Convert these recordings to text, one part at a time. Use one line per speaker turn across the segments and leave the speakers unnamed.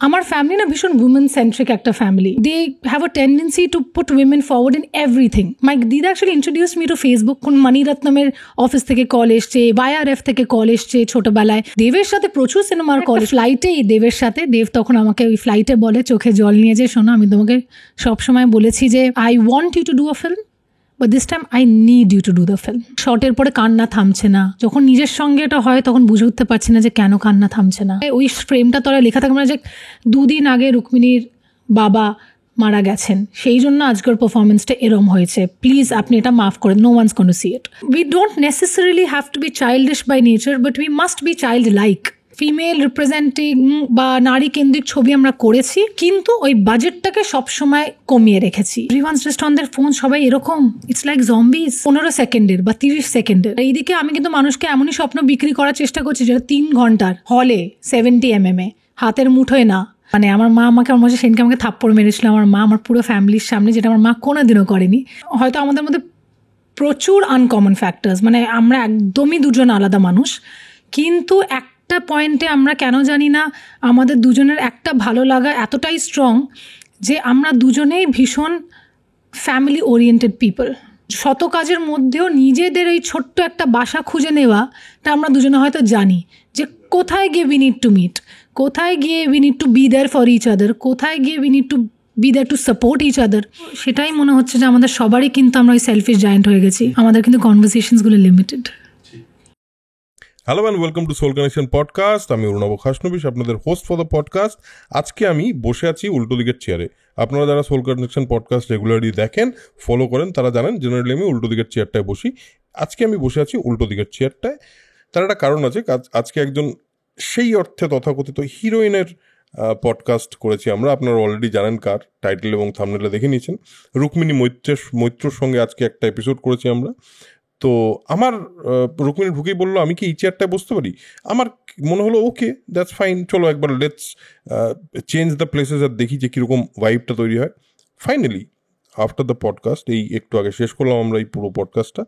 আমার ফ্যামিলি না ভীষণ উইমেন সেন্ট্রিক একটা family. They have a tendency to put women forward in everything. My দিদা actually introduce me to Facebook. কোন মণিরত্নমের অফিস থেকে কল এসছে, YRF থেকে কল এসছে ছোটবেলায়। দেবের সাথে প্রচুর সিনেমার কল, ফ্লাইটেই দেবের সাথে। দেব তখন আমাকে ওই ফ্লাইটে বলে, চোখে জল নিয়ে, যে শোনো আমি তোমাকে সবসময় বলেছি যে I want you to do a film, but this time I need you to do the film. শর্টের পরে কান্না থামছে না। যখন নিজের সঙ্গে এটা হয় তখন বুঝে উঠতে পারছি না যে কেন কান্না থামছে না। ওই ফ্রেমটা তোরা লেখা থাকে মানে যে 2 দিন আগে রুক্মিণীর বাবা মারা গেছেন, সেই জন্য আজকের পারফরমেন্সটা এরম হয়েছে। প্লিজ আপনি এটা মাফ করেন, no one's gonna see it. We don't necessarily have to be childish by nature, but we must be childlike. Female representing বা নারী কেন্দ্রিক ছবি আমরা করেছি, কিন্তু ওই বাজেটটাকে সবসময় কমিয়ে রেখেছি। Everyone's just on their phone, সবাই এরকম, ইটস লাইক জম্বিজ। 15 সেকেন্ডের বা 30 সেকেন্ডের। এইদিকে আমি কিন্তু মানুষকে এমনই স্বপ্ন বিক্রি করার চেষ্টা করছি যেটা 3 ঘন্টার হলে 70 mm হাতের মুঠোয় না। মানে আমার মা আমাকে আমার মধ্যে সেদিনকে আমাকে থাপ্পড় মেরেছিল আমার মা, আমার পুরো ফ্যামিলির সামনে, যেটা আমার মা কোনোদিনও করেনি। হয়তো আমাদের মধ্যে প্রচুর আনকমন ফ্যাক্টরস, মানে আমরা একদমই দুজন আলাদা মানুষ, কিন্তু একটা পয়েন্টে আমরা কেন জানি না আমাদের দুজনের একটা ভালো লাগা এতটাই স্ট্রং যে আমরা দুজনেই ভীষণ ফ্যামিলি ওরিয়েন্টেড পিপল। শত কাজের মধ্যেও নিজেদের এই ছোট্ট একটা বাসা খুঁজে নেওয়াটা আমরা দুজনে হয়তো জানি যে কোথায় গিয়ে উই নিড টু মিট, কোথায় গিয়ে we need to be there for each other, কোথায় গিয়ে we need to be there to support each other. সেটাই মনে হচ্ছে যে আমাদের সবারই কিন্তু আমরা ওই সেলফিশ জায়ান্ট হয়ে গেছি, আমাদের কিন্তু কনভারসেশনসগুলো limited.
Hello and welcome to soul connection podcast. আমি অরুণাভ খাসনবিশ, আপনাদের হোস্ট ফর দ্য পডকাস্ট। আজকে আমি বসে আছি উল্টো দিকের চেয়ারে। আপনারা যারা সোল কানেকশন পডকাস্ট রেগুলারলি দেখেন, ফলো করেন, তারা জানেন জেনারেলি আমি উল্টো দিকের চেয়ারটায় বসি। আজকে আমি বসে আছি উল্টো দিকের চেয়ারটায়, তার একটা কারণ আছে। আজকে একজন সেই অর্থে তথাকথিত হিরোইনের পডকাস্ট করেছি আমরা। আপনারা অলরেডি জানেন কার, টাইটেল এবং থাম্বনেলে দেখে নিয়েছেন। রুক্মিণী মৈত্রর সঙ্গে আজকে একটা এপিসোড করেছি আমরা। তো আমার রুক্মিণী ঢুকেই বললো আমি কি এই চেয়ারটায় বসতে পারি। আমার মনে হলো ওকে, দ্যাটস ফাইন, চলো একবার লেটস চেঞ্জ দ্য প্লেসেস আর দেখি যে কীরকম ভাইবটা তৈরি হয়। ফাইনালি আফটার দ্য পডকাস্ট, এই একটু আগে শেষ করলাম আমরা এই পুরো পডকাস্টটা,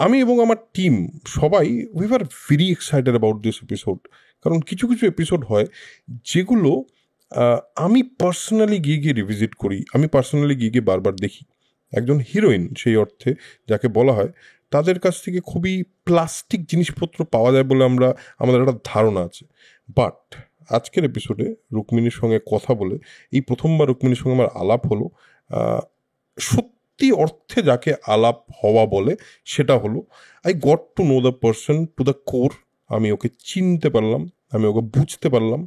আমি এবং আমার টিম সবাই we are very excited about this episode. কারণ কিছু কিছু এপিসোড হয় যেগুলো আমি পার্সোনালি গিয়ে রিভিজিট করি, আমি পার্সোনালি গিয়ে বারবার দেখি। একজন হিরোইন সেই অর্থে যাকে বলা হয়, তাদের কাছ থেকে খুবই প্লাস্টিক জিনিসপত্র পাওয়া যায় বলে আমাদের একটা ধারণা আছে। বাট আজকের এপিসোডে রুক্মিণীর সঙ্গে কথা বলে, এই প্রথমবার রুক্মিণীর সঙ্গে আমার আলাপ হলো। সত্যি অর্থে যাকে আলাপ হওয়া বলে সেটা হলো I got to know the person to the core. আমি ওকে চিনতে পারলাম, আমি ওকে বুঝতে পারলাম,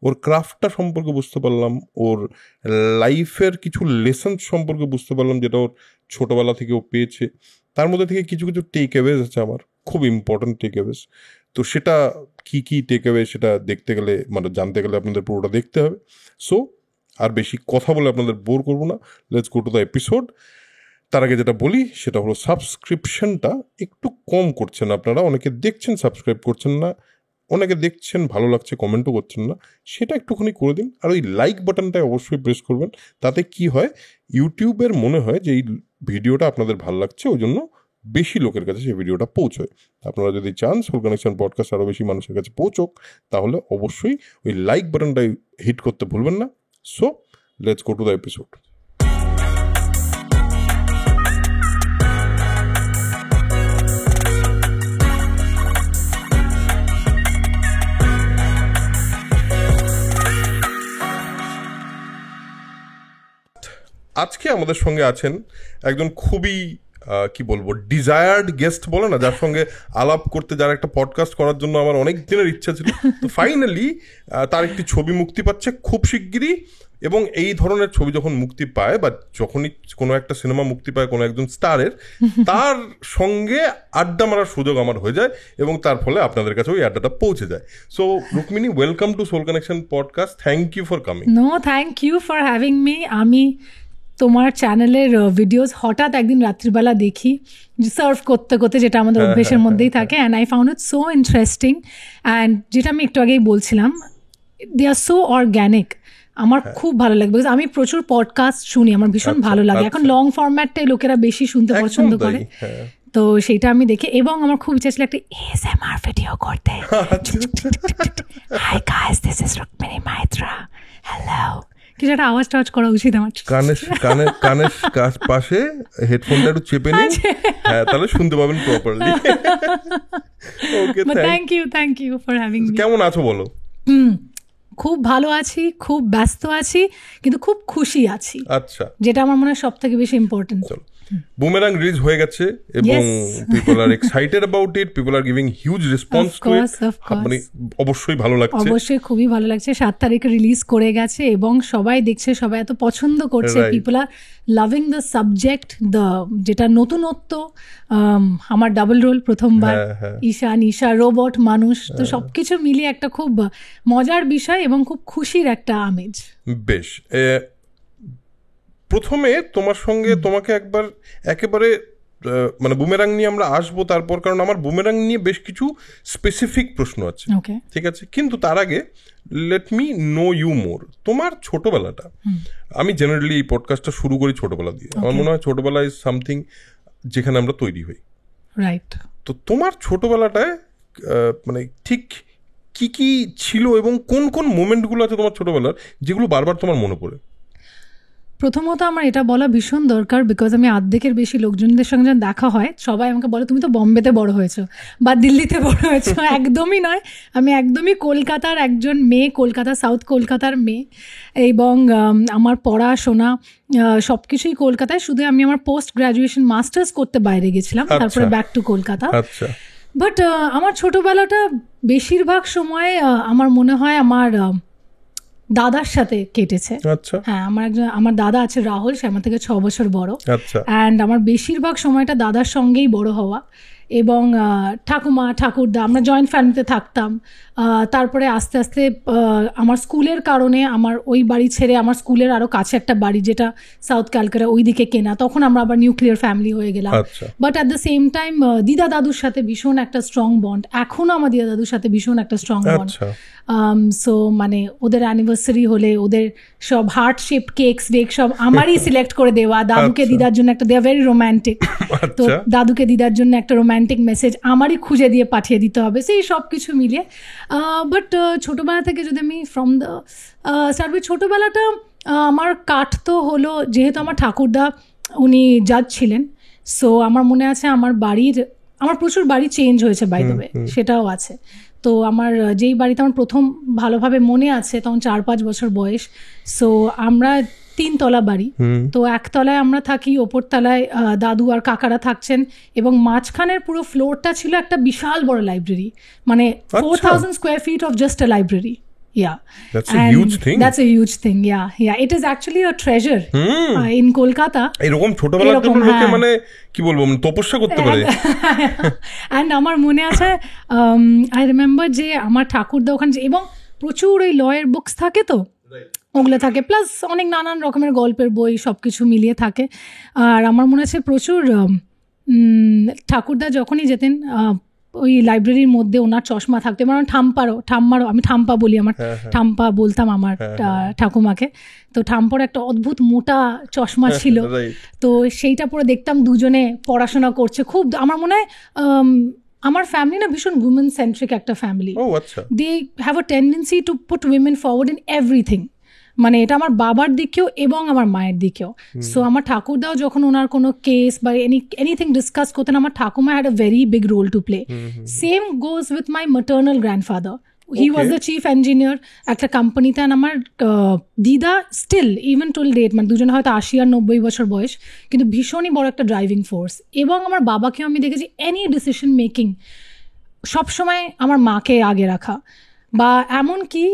ওর ক্রাফটটা সম্পর্কে বুঝতে পারলাম, ওর লাইফের কিছু লেসন সম্পর্কে বুঝতে পারলাম যেটা ওর ছোটোবেলা থেকে ও পেয়েছে। তার মধ্যে থেকে কিছু কিছু টেক অ্যাওয়েজ আছে আমার, খুব ইম্পর্ট্যান্ট টেক অ্যাওয়েজ। তো সেটা কী টেক অ্যাওয়ে সেটা দেখতে গেলে, মানে জানতে গেলে আপনাদের পুরোটা দেখতে হবে। সো আর বেশি কথা বলে আপনাদের বোর করবো না, let's go to the episode. তার আগে যেটা বলি সেটা হলো সাবস্ক্রিপশনটা একটু কম করছেন আপনারা। অনেকে দেখছেন সাবস্ক্রাইব করছেন না, অনেকে দেখছেন ভালো লাগছে কমেন্টও করছেন না, সেটা একটুখানি করে দিন। আর ওই লাইক বাটনটায় অবশ্যই প্রেস করবেন। তাতে কি হয়, ইউটিউবের মনে হয় যে এই ভিডিওটা আপনাদের ভালো লাগছে, ওই জন্য বেশি লোকের কাছে সেই ভিডিওটা পৌঁছয়। আপনারা যদি চান সোল কানেকশন পডকাস্ট আরও বেশি মানুষের কাছে পৌঁছক, তাহলে অবশ্যই ওই লাইক বাটনটাই হিট করতে ভুলবেন না। So let's go to the episode. আজকে আমাদের সঙ্গে আছেন একজন খুবই কি বলবো, ডিজায়ার্ড গেস্ট বলে না, যার সঙ্গে আলাপ করতে, যার একটা পডকাস্ট করার জন্য আমার অনেক দিনের ইচ্ছা ছিল। তো ফাইনালি তার একটি ছবি মুক্তি পাচ্ছে খুব শিগগিরই। এবং এই ধরনের ছবি যখন মুক্তি পায় বা যখনই কোনো একটা সিনেমা মুক্তি পায় কোনো একজন স্টারের, তার সঙ্গে আড্ডা মারার সুযোগ আমার হয়ে যায় এবং তার ফলে আপনাদের কাছে ওই আড্ডাটা পৌঁছে যায়। So Rukmini, welcome to soul connection podcast. Thank you for coming.
No, thank you for having me. আমি তোমার চ্যানেলের ভিডিওস হঠাৎ একদিন রাত্রিবেলা দেখি সার্ভ করতে করতে, যেটা আমাদের অভ্যেসের মধ্যেই থাকে, and I found it so interesting. And যেটা আমি একটু আগেই বলছিলাম, দে আর সো অর্গ্যানিক। আমার খুব ভালো লাগে, বিকজ আমি প্রচুর পডকাস্ট শুনি, আমার ভীষণ ভালো লাগে। এখন লং ফরম্যাটটাই লোকেরা বেশি শুনতে পছন্দ করে, তো সেইটা আমি দেখি। এবং আমার খুব ইচ্ছা ছিল একটা ASMR ভিডিও করতে। Hi guys, this is Rukmini Maitra কিছু একটা আওয়াজ টাওয়াজ করা উচিত আমার।
কানের পাশে হেডফোনটা একটু চেপে নিন, হ্যাঁ তাহলে শুনতে পাবেন properly. Okay,
thank you for having me.
কেমন আছো বলো?
খুব ভালো আছি, খুব ব্যস্ত আছি, কিন্তু খুব খুশি আছি।
আচ্ছা,
যেটা আমার মনে হয় সব থেকে বেশি ইম্পর্টেন্ট।
বুমেরাং রিলিজ হয়ে গেছে এবং people are excited about it, people are giving huge response to it. মানে অবশ্যই ভালো লাগছে,
অবশ্যই খুবই ভালো লাগছে। 7 তারিখে রিলিজ করে গেছে এবং সবাই দেখছে, সবাই এত পছন্দ করছে। People are loving the subject, যেটা নতুনত্ব। আমার ডাবল রোল প্রথমবার, ঈশা রোবট মানুষ, তো সবকিছু মিলিয়ে একটা খুব মজার বিষয় এবং খুব খুশির একটা আমেজ।
বেশ, প্রথমে তোমার সঙ্গে তোমাকে একেবারে মানে বুমেরাং নিয়ে আমরা আসবো তারপর, কারণ আমার বুমেরাং নিয়ে বেশ কিছু স্পেসিফিক প্রশ্ন আছে, ঠিক আছে? কিন্তু তার আগে let me know you more. তোমার ছোটবেলাটা, আমি জেনারেলি এই পডকাস্টটা শুরু করি ছোটবেলা দিয়ে। আমার মনে হয় ছোটবেলা ইজ সামথিং যেখানে আমরা তৈরি হই,
রাইট? তো
তোমার ছোটবেলাটায় মানে ঠিক কি কি ছিল এবং কোন কোন মোমেন্টগুলো আছে তোমার ছোটবেলার যেগুলো বারবার তোমার মনে পড়ে?
প্রথমত আমার এটা বলা ভীষণ দরকার, বিকজ আমি অর্ধেকের বেশি লোকজনদের সঙ্গে যখন দেখা হয় সবাই আমাকে বলে তুমি তো বম্বেতে বড় হয়েছো বা দিল্লিতে বড় হয়েছো। একদমই নয়, আমি একদমই কলকাতার একজন মেয়ে, কলকাতা সাউথ কলকাতার মেয়ে, এবং আমার পড়াশোনা সব কিছুই কলকাতায়। শুধু আমি আমার পোস্ট গ্র্যাজুয়েশন মাস্টার্স করতে বাইরে গেছিলাম, তারপরে ব্যাক টু কলকাতা। বাট আমার ছোটবেলাটা বেশিরভাগ সময় আমার মনে হয় আমার দাদার সাথে কেটেছে। হ্যাঁ, আমার দাদা আছে রাহুল, সে আমার থেকে 6 বছর বড়, অ্যান্ড আমার বেশিরভাগ সময়টা দাদার সঙ্গেই বড় হওয়া। এবং ঠাকুমা ঠাকুরদা, আমরা জয়েন্ট ফ্যামিলিতে থাকতাম। তারপরে আস্তে আস্তে আমার স্কুলের কারণে আমার ওই বাড়ি ছেড়ে আমার স্কুলের আরও কাছে একটা বাড়ি যেটা সাউথ ক্যালকাটা ওই দিকে কেনা, তখন আমরা আবার নিউক্লিয়ার ফ্যামিলি হয়ে গেলাম। But at the same time দিদা দাদুর সাথে ভীষণ একটা স্ট্রং বন্ড, এখনও আমার দিদা দাদুর সাথে ভীষণ একটা স্ট্রং বন্ড। সো মানে ওদের অ্যানিভার্সারি হলে ওদের সব হার্ট শেপ কেকস বেক সব আমারই সিলেক্ট করে দেওয়া, দাদুকে দিদার জন্য একটা, দে আর ভেরি রোম্যান্টিক, তো দাদুকে দিদার জন্য একটা রোম্যান্টিক মেসেজ আমারই খুঁজে দিয়ে পাঠিয়ে দিতে হবে, সেই সব কিছু মিলিয়ে। বাট ছোটোবেলা থেকে যদি আমি ফ্রম দ্য স্টার্ট উইথ, ছোটোবেলাটা আমার কাটতো হলো, যেহেতু আমার ঠাকুরদা উনি জাজ ছিলেন, সো আমার মনে আছে আমার প্রচুর বাড়ি চেঞ্জ হয়েছে বাই দ্য ওয়ে, সেটাও আছে। তো আমার যেই বাড়িতে আমার প্রথম ভালোভাবে মনে আছে তখন 4-5 বছর বয়স। সো আমরা 3 তলা বাড়ি, তো 1 তলায় আমরা থাকি, ওপর তলায় দাদু আর কাকারা থাকছেন, এবং মাঝখানের পুরো ফ্লোরটা ছিল একটা বিশাল বড় লাইব্রেরি, মানে 4000 square feet of just a library. Yeah,
that's a huge thing.
That's a huge thing. Yeah. It is actually a treasure in Kolkata.
এরকম ছোটবেলার জন্য লোকে মানে কি বলবো, তপস্যা করতে পারে।
And আমার মনে আছে, I remember যে আমার ঠাকুরদা ওখানে, এবং প্রচুর ওই লয়ের বুকস থাকে, তো ওগুলো থাকে, প্লাস অনেক নানান রকমের গল্পের বই সব কিছু মিলিয়ে থাকে। আর আমার মনে আছে প্রচুর ঠাকুরদা যখনই যেতেন ওই লাইব্রেরির মধ্যে ওনার চশমা থাকতো, মানে ঠাম্মারও, আমি ঠাম্পা বলি, আমার ঠাম্পা বলতাম আমার ঠাকুমাকে, তো ঠাম্পার একটা অদ্ভুত মোটা চশমা ছিল, তো সেইটা পরে দেখতাম দুজনে পড়াশোনা করছে। খুব আমার মনে হয় আমার ফ্যামিলি না ভীষণ উইমেন সেন্ট্রিক একটা family, they have a tendency to put women forward in everything, মানে এটা আমার বাবার দিকেও এবং আমার মায়ের দিকেও। সো আমার ঠাকুরদাও যখন ওনার কোনো কেস বা এনিথিং ডিসকাস করতেন, আমার ঠাকুমা had a very big role to play. Same goes with my maternal grandfather, he was the chief engineer একটা কোম্পানিতে, অ্যান্ড আমার দিদা স্টিল ইভেন টুল ডেট, মানে দুজনে হয়তো 80 আর 90 বছর বয়স, কিন্তু ভীষণই বড় একটা ড্রাইভিং ফোর্স। এবং আমার বাবাকেও আমি দেখেছি এনি ডিসিশন মেকিং সবসময় আমার মাকে আগে রাখা, বা এমনকি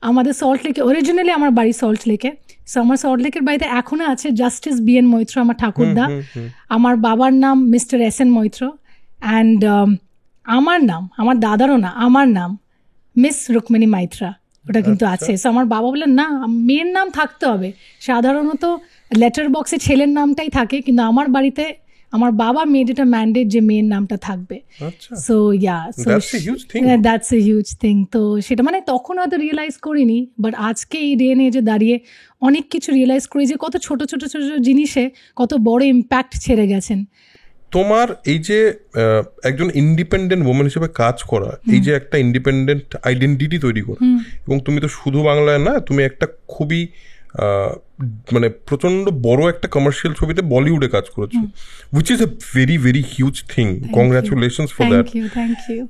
আমাদের সল্ট লেকে, অরিজিনালি আমার বাড়ি সল্ট লেকে, সো আমার সল্ট লেকের বাড়িতে এখনো আছে জাস্টিস BN মৈত্র, আমার ঠাকুরদা। আমার বাবার নাম মিস্টার SN মৈত্র, অ্যান্ড আমার নাম, আমার দাদারও না, আমার নাম মিস রুক্মিণী মাইত্রা, ওটা কিন্তু আছে। সো আমার বাবা বললেন না, মেয়ের নাম থাকতে হবে, সাধারণত লেটার বক্সে ছেলের নামটাই থাকে, কিন্তু আমার বাড়িতে আমার বাবা মেড এটা ম্যান্ডেট যে মেয়ের নামটা থাকবে। So that's a huge thing. তো সেটা মানে তখন হয়তো রিয়েলাইজ করিনি, বাট আজকে এই ডে নিয়ে যে দাঁড়িয়ে অনেক কিছু রিয়েলাইজ করি যে কত ছোট ছোট ছোট জিনিসে কত বড় ইম্প্যাক্ট ছেড়ে গেছেন।
তোমার এই যে একজন ইন্ডিপেন্ডেন্ট ওমেন হিসেবে কাজ করা, এই যে একটা ইন্ডিপেন্ডেন্ট আইডেন্টিটি তৈরি করা, এবং তুমি তো শুধু বাংলায় না, তুমি একটা খুবই মানে প্রচন্ড বড় একটা কমার্শিয়াল ছবিতে বলিউডে কাজ করেছো, which is a very very huge thing. Congratulations for that.
Thank you.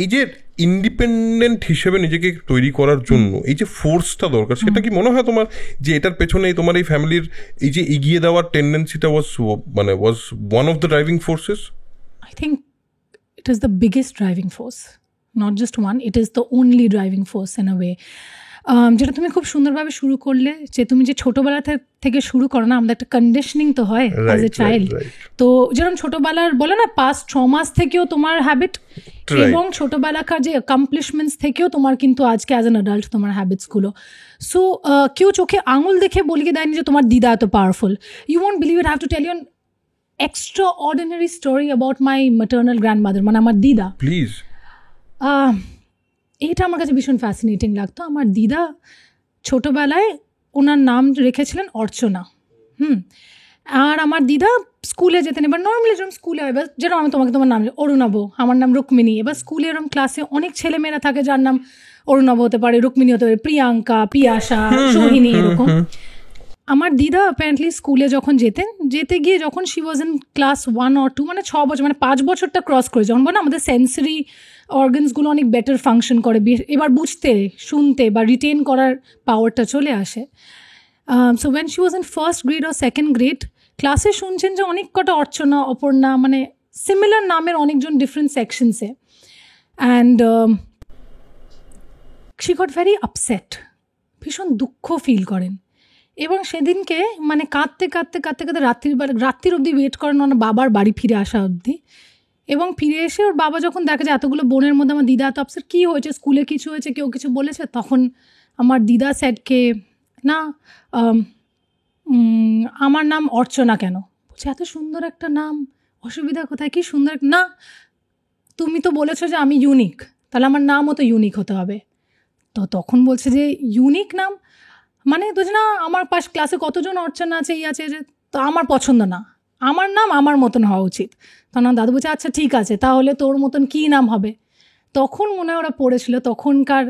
এই যে ইন্ডিপেন্ডেন্ট হিসেবে নিজেকে তৈরি করার জন্য এই যে ফোর্সটা দরকার, সেটা কি মনে হয় তোমার যে এটার পেছনে তোমার এই ফ্যামিলির এই যে এগিয়ে দেওয়ার টেন্ডেন্সিটা was one of the driving forces?
I think it is the biggest driving force, not just one, it is the only driving force in a way. যেটা তুমি খুব সুন্দরভাবে শুরু করলে, যে তুমি যে ছোটোবেলা থেকে শুরু করো না, আমাদের একটা কন্ডিশনিং তো হয় অ্যাজ এ চাইল্ড। তো যেরকম ছোটোবেলার বলে না পাস্ট ট্রমাস থেকেও তোমার হ্যাবিট, এবং ছোটোবেলাকার যে অ্যাকমপ্লিশমেন্টস থেকেও তোমার কিন্তু আজকে অ্যাজ অ্যান অ্যাডাল্ট তোমার হ্যাবিটসগুলো। সো কেউ চোখে আঙুল দেখে বলিয়ে দেয়নি যে তোমার দিদা এত powerful. You won't believe it, have to tell you an extraordinary story about my maternal grandmother, মানে আমার দিদা।
প্লিজ।
এইটা আমার কাছে ভীষণ ফ্যাসিনেটিং লাগতো। আমার দিদা ছোটোবেলায় ওনার নাম রেখেছিলেন অর্চনা। আর আমার দিদা স্কুলে যেতেন, এবার নর্মালি যেরকম স্কুলে হয়, এবার যেরকম আমি তোমার নাম অরুণাভ, আমার নাম রুক্মিণী। এবার স্কুলে এরকম ক্লাসে অনেক ছেলেমেয়েরা থাকে যার নাম অরুণাভ হতে পারে, রুক্মিণী হতে পারে, প্রিয়াঙ্কা, পিয়াসা, সোহিনী, এরকম। আমার দিদা অ্যাপারেন্টলি স্কুলে যখন যেতে গিয়ে যখন she was in class 1 or 2, মানে 6 বছর, মানে 5 বছরটা ক্রস করে, যখন বলে আমাদের সেন্সরি অর্গানসগুলো অনেক বেটার ফাংশন করে, এবার বুঝতে, শুনতে বা রিটেন করার পাওয়ারটা চলে আসে। So when she was in first grade or second grade, ক্লাসে শুনছেন যে অনেক কটা অর্চনা, অপর্ণা, মানে সিমিলার নামের অনেকজন ডিফারেন্ট সেকশনসে। And she got very upset, ভীষণ দুঃখ ফিল করেন। এবং সেদিনকে মানে কাঁদতে রাত্রির অবধি ওয়েট করেন ওনার বাবার বাড়ি ফিরে আসা অবধি। এবং ফিরে এসে ওর বাবা যখন দেখে যে এতগুলো বোনের মধ্যে আমার দিদা এত আপসেট, কী হয়েছে, স্কুলে কিছু হয়েছে, কেউ কিছু বলেছে, তখন আমার দিদা স্যারকে, না আমার নাম অর্চনা কেন, বলছে এত সুন্দর একটা নাম, অসুবিধা কোথায়, কি সুন্দর, না তুমি তো বলেছো যে আমি ইউনিক, তাহলে আমার নামও তো ইউনিক হতে হবে। তো তখন বলছে যে ইউনিক নাম মানে তো না, আমার ক্লাসে কতজন অর্চনা আছে, এই আছে, যে তো আমার পছন্দ না, আমার নাম আমার মতন হওয়া উচিত। তখন দাদু বলছে আচ্ছা ঠিক আছে, তাহলে তোর মতন কী নাম হবে। তখন মনে হয় ওরা পড়েছিল তখনকার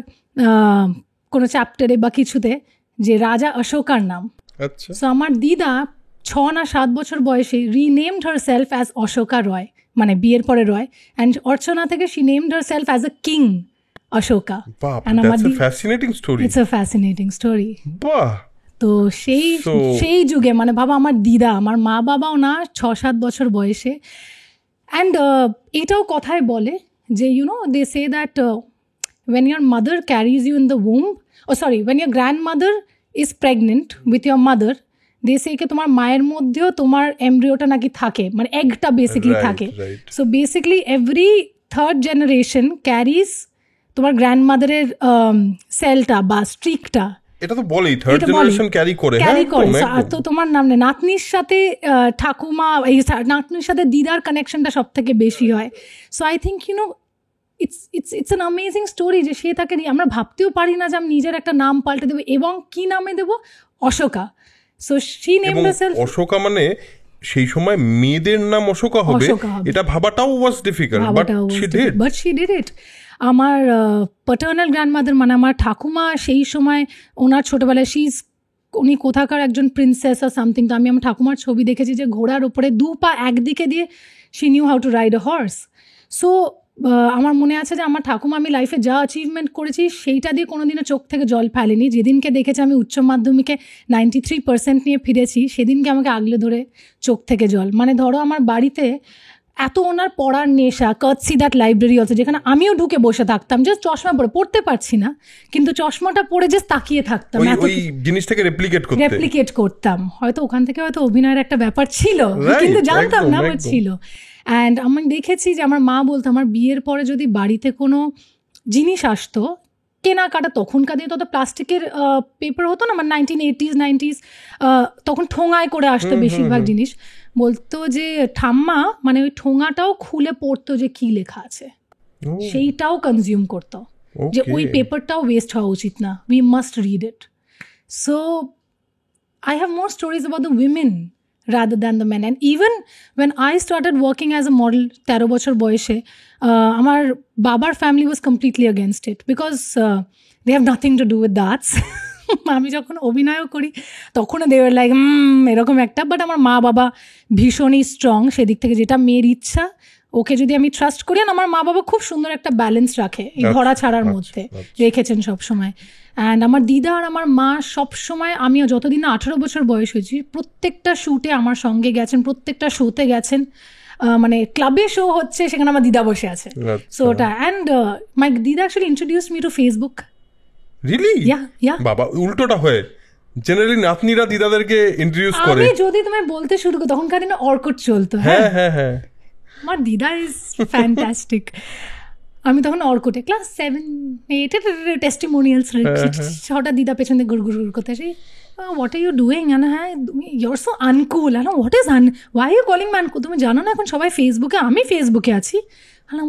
কোনো চ্যাপ্টারে বা কিছুতে যে রাজা অশোকার নাম।
আচ্ছা।
সো আমার দিদা 6 না 7 বছর বয়সে renamed herself as Ashoka Roy, মানে বিয়ের পরে রয়, অ্যান্ড অর্চনা থেকে she named herself as a king Ashoka.
That's a fascinating story.
It's a fascinating story.
বাহ।
তো সেই যুগে মানে ভাবা, আমার দিদা, আমার মা বাবাও না 6-7 বছর বয়সে। অ্যান্ড এটাও কথায় বলে যে they say that when your mother carries you in the womb, when your grandmother is pregnant with your mother, they say কে তোমার মায়ের মধ্যেও তোমার এমব্রিওটা নাকি থাকে, মানে এগটা বেসিক্যালি থাকে। So basically every third generation carriage তোমার গ্র্যান্ডমাদারের সেলটা বা স্ট্রিকটা।
এটা তো বলেই থার্ড জেনারেশন ক্যারি করে।
তো তোমার নাম নাতনির সাথে ঠাকুমা, এই নাতনির সাথে দিদার কানেকশনটা সব থেকে বেশি হয়। So I think it's an amazing story যে সে তাকে আমরা ভাবতেও পারি না যে আমি নিজের একটা নাম পাল্টে দেবো, এবং কি নামে দেবো, Ashoka. So she named herself Ashoka.
মানে সেই সময় মেয়েদের নাম অশোকা হবে এটা ভাবাটাও was difficult, but
she did it. আমার প্যাটার্নাল গ্র্যান্ডমাদার মানে আমার ঠাকুমা, সেই সময় ওনার ছোটোবেলায় উনি কোথাকার একজন প্রিন্সেস আর সামথিং। তো আমি আমার ঠাকুমার ছবি দেখেছি যে ঘোড়ার ওপরে 2 পা একদিকে দিয়ে she new how to ride a horse. So আমার মনে আছে যে আমার ঠাকুমা, আমি লাইফে যা অ্যাচিভমেন্ট করেছি সেইটা দিয়ে কোনোদিনও চোখ থেকে জল ফেলেনি। যেদিনকে দেখেছি আমি উচ্চ মাধ্যমিকে 93% নিয়ে ফিরেছি, সেদিনকে আমাকে আগলে ধরে চোখ থেকে জল। মানে ধরো আমার বাড়িতে এত ওনার পড়ার নেশা, কার্টসি দ্যাট লাইব্রেরি আছে, যেখানে আমিও ঢুকে বসে থাকতাম, যে চশমা পড়তে পারছি না, কিন্তু চশমাটা পরে যে তাকিয়ে থাকতাম,
ওই জিনিসটাকে রেপ্লিকেট
করতাম। হয়তো ওখান থেকে হয়তো অভিনয়ের একটা ব্যাপার ছিল, কিন্তু জানতাম না, আমার ছিল। অ্যান্ড আমি দেখেছি যে আমার মা বলতো, আমার বিয়ের পরে যদি বাড়িতে কোনো জিনিস আসতো কেনাকাটা, তখনকার দিয়ে তত প্লাস্টিকের পেপার হতো না, মানে 1980s 90s, তখন ঠোঙায় করে আসতো বেশিরভাগ জিনিস। বলতো যে ঠাম্মা মানে ওই ঠোঙাটাও খুলে পড়তো যে কি লেখা আছে, সেইটাও কনজিউম করতো, যে ওই পেপারটাও ওয়েস্ট হওয়া উচিত না, we must read it. So I have more stories about the women rather than the men. And even when I started working as a model 13 বছর বয়সে, আমার বাবার family was completely against it because they have nothing to do with the arts. আমি যখন অভিনয়ও করি তখনও দেওয়ার লাইক এরকম একটা, বাট আমার মা বাবা ভীষণই স্ট্রং সেদিক থেকে, যেটা মেয়ের ইচ্ছা ওকে যদি আমি ট্রাস্ট করি, আর আমার মা বাবা খুব সুন্দর একটা ব্যালেন্স রাখে এই ধরা ছাড়ার মধ্যে, রেখেছেন সবসময়। অ্যান্ড আমার দিদা আর আমার মা সবসময়, আমিও যতদিন না 18 বছর বয়স হয়েছি, প্রত্যেকটা শ্যুটে আমার সঙ্গে গেছেন, প্রত্যেকটা শোতে গেছেন, মানে ক্লাবে শো হচ্ছে সেখানে আমার দিদা বসে আছে। সো ওটা, অ্যান্ড মাই দিদা actually introduce me to Facebook.
Really? বাবা, উল্টোটা হয় জেনারেলি নাতনিরা দিদাদেরকে ইন্ট্রোডিউস করে।
আমি যদি তোমায় বলতে শুরু করি, তখনকার দিনে অর্কুট চলতো।
হ্যাঁ হ্যাঁ হ্যাঁ,
আমার দিদা ইজ ফ্যান্টাস্টিক। আমি তখন অর্কুটে ক্লাস 7-8 টেস্টিমোনিয়ালস হঠাৎ দিদা পেছনে গুড় করতে আসি, হোয়াট আর ইউ ডুইং? হ্যাঁ you're so uncool. What is why you calling me uncool? তুমি জানো না এখন সবাই ফেসবুকে, আমি ফেসবুকে আছি।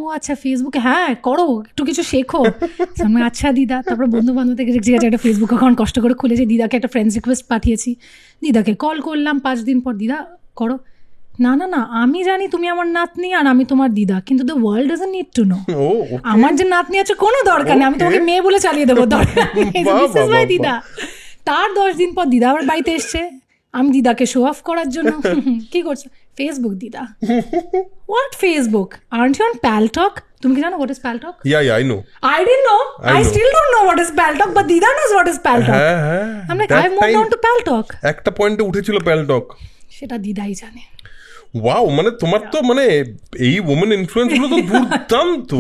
ও আচ্ছা ফেসবুকে, হ্যাঁ করো, একটু কিছু শেখো। আচ্ছা দিদা। তারপর বন্ধু বান্ধব থেকে ঠিক আছে একটা ফেসবুক অ্যাকাউন্ট কষ্ট করে খুলেছি, দিদাকে একটা ফ্রেন্ডস রিকোয়েস্ট পাঠিয়েছি, দিদাকে কল করলাম 5 দিন পর, দিদা করো। না না না, আমি জানি তুমি আমার নাতনি আর আমি তোমার দিদা, কিন্তু the world doesn't need to know. আমার যে নাতনি আছে কোনো দরকার নেই, আমি তোমাকে মেয়ে বলে চালিয়ে দেবো, দরকার নেই দিদা। তার 10 দিন পর দিদা আবার বাড়িতে এসছে, আমি দিদাকে শো অফ করার জন্য কি করছো? ফেসবুক। দিদা what Facebook? Aren't you on Paltalk? তুমি কি জানো what is Paltalk?
Yeah, I know.
I didn't know. I still don't know what is Paltalk, but Dida knows what is Paltalk. I'm like, I've moved on to Paltalk.
একটা পয়েন্টে উঠেছিল প্যালটক,
সেটা দিদাই জানে।
Wow, মানে তোমার তো মানে এই ওমেন ইনফ্লুয়েন্স গুলো তো দুর্দান্ত,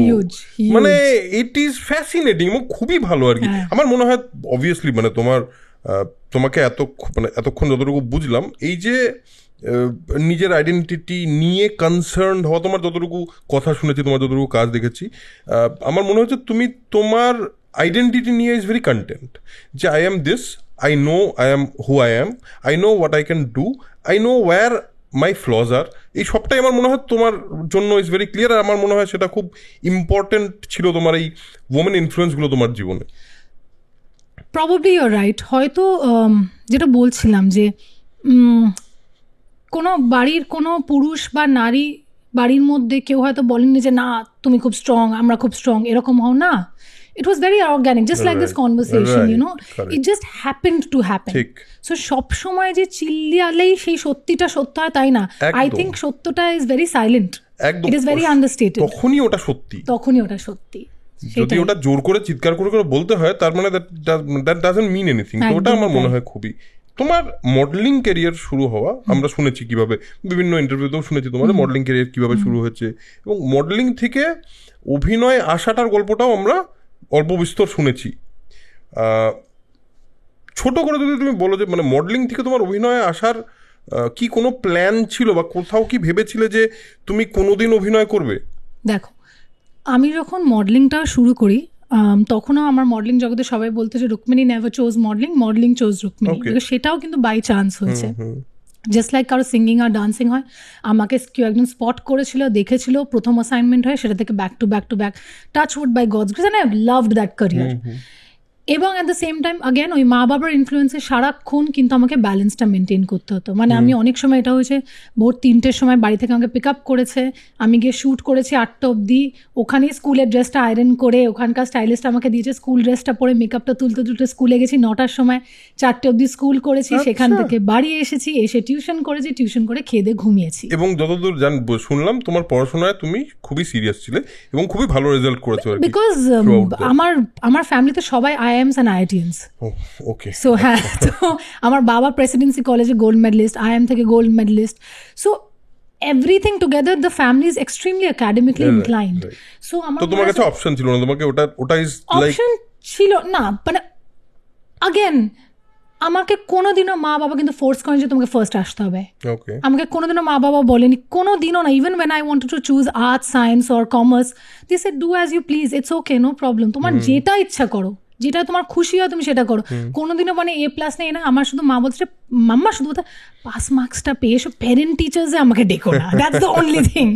মানে ইট ইজ ফ্যাসিনেটিং এবং খুবই ভালো আর কি। আমার মনে হয় অবভিয়াসলি মানে তোমাকে এতক্ষণ যতটুকু বুঝলাম, এই যে নিজের আইডেন্টিটি নিয়ে কনসার্নড হওয়া, তোমার যতটুকু কথা শুনেছি, তোমার যতটুকু কাজ দেখেছি, আমার মনে হচ্ছে তুমি তোমার আইডেন্টিটি নিয়ে ইজ ভেরি কন্টেন্ট, যে I am this, I know I am who I am, I know what I can do, I know where my flaws are. এই সবটাই আমার মনে হয় তোমার জন্য ইজ ভেরি ক্লিয়ার, আর আমার মনে হয় সেটা খুব ইম্পর্টেন্ট ছিল তোমার এই ওমেন ইনফ্লুয়েন্সগুলো তোমার জীবনে।
Probably your right. হয়তো যেটা বলছিলাম যে কোনো বাড়ির কোনো পুরুষ বা নারী বাড়ির মধ্যে কেউ হয়তো বলেননি যে না তুমি খুব স্ট্রং, আমরা খুব স্ট্রং, এরকম হও না। It was very organic, just like this conversation, you know. It just happened to happen. So সব সময় যে চিল্লালেই সেই সত্যিটা সত্য হয় তাই না। I think সত্যটা is very silent. It is very understated.
তখনই ওটা সত্যি। যদি ওটা জোর করে চিৎকার করে বলতে হয়, তার মানে that doesn't mean anything. তো ওটা আমার মনে হয় খুবই। তোমার মডেলিং ক্যারিয়ার শুরু হওয়া আমরা শুনেছি কিভাবে, বিভিন্ন ইন্টারভিউতেও শুনেছি তোমার মডেলিং ক্যারিয়ার কিভাবে শুরু হয়েছে, এবং মডেলিং থেকে অভিনয় আসাটার গল্পটাও আমরা অল্প বিস্তর শুনেছি। ছোট করে যদি তুমি বলো যে মানে মডেলিং থেকে তোমার অভিনয়ে আসার কি কোনো প্ল্যান ছিল, বা কোথাও কি ভেবেছিলে যে তুমি কোনোদিন অভিনয় করবে?
দেখো, আমি যখন মডেলিংটা শুরু করি তখনও আমার মডেলিং জগতে সবাই বলতো যে Rukmini never chose modelling, modelling chose Rukmini. সেটাও কিন্তু বাই চান্স হয়েছে। জাস্ট লাইক কারো সিঙ্গিং আর ডান্সিং হয়, আমাকে কেউ একজন স্পট করেছিল, দেখেছিল, প্রথম অ্যাসাইনমেন্ট হয়, সেটা থেকে back to back touch wood by God's grace, and I loved that career. এবং at the same time again ওই মা বাবার ইনফ্লুয়েন্সে সারাক্ষণ কিন্তু আমাকে ব্যালেন্সটা মেনটেন করতে হতো। মানে আমি অনেক সময় এটা হয়েছে ভোর 3টের সময় বাড়ি থেকে আমাকে পিক আপ করেছে, আমি গিয়ে শ্যুট করেছি 8টা অবধি, ওখানেই স্কুলের ড্রেসটা আয়রন করে ওখানকার স্টাইলিস্ট আমাকে দিয়েছে, স্কুল ড্রেসটা পরে মেকআপটা তুলতে স্কুলে গেছি 9টার সময়, 4টে অবধি স্কুল করেছি, সেখান থেকে বাড়ি এসেছি, এসে টিউশন করেছি, টিউশন করে খেয়ে দিয়ে ঘুমিয়েছি।
এবং যতদূর শুনলাম তোমার পড়াশোনায় তুমি খুবই সিরিয়াস ছিলে এবং খুবই ভালো রেজাল্ট করেছো, বিকজ
আমার ফ্যামিলিতে সবাই IIMs and IITians.
Okay.
So হ্যাঁ, তো আমার বাবা প্রেসিডেন্সি কলেজে গোল্ড মেডেলিস্ট, IIM থেকে gold medallist. So everything together the family is extremely academically inclined. So আমার
তোমার কাছে অপশন ছিল না, তোমাকে ওটা ইজ লাইক
অপশন ছিল না। মানে अगेन আমাকে কোনোদিনও মা বাবা কিন্তু ফোর্স করেন যে তোমাকে ফার্স্ট আসতে হবে। আমাকে কোনোদিনও মা বাবা বলেনি, কোনোদিনও না। Even when I wanted to choose arts, science or commerce, they said do as you please, it's okay, no problem, তোমার যেটা ইচ্ছা করো, যেটা তোমার খুশি হয় তুমি সেটা করো। কোনোদিনও মানে A+ নেই না। আমার শুধু মা বলছে, মাম্মা শুধু বলতে পাস মার্কসটা পেয়ে এসব প্যারেন্ট টিচার্সে আমাকে ডেকো না, দ্যাটস দ্য অনলি থিং।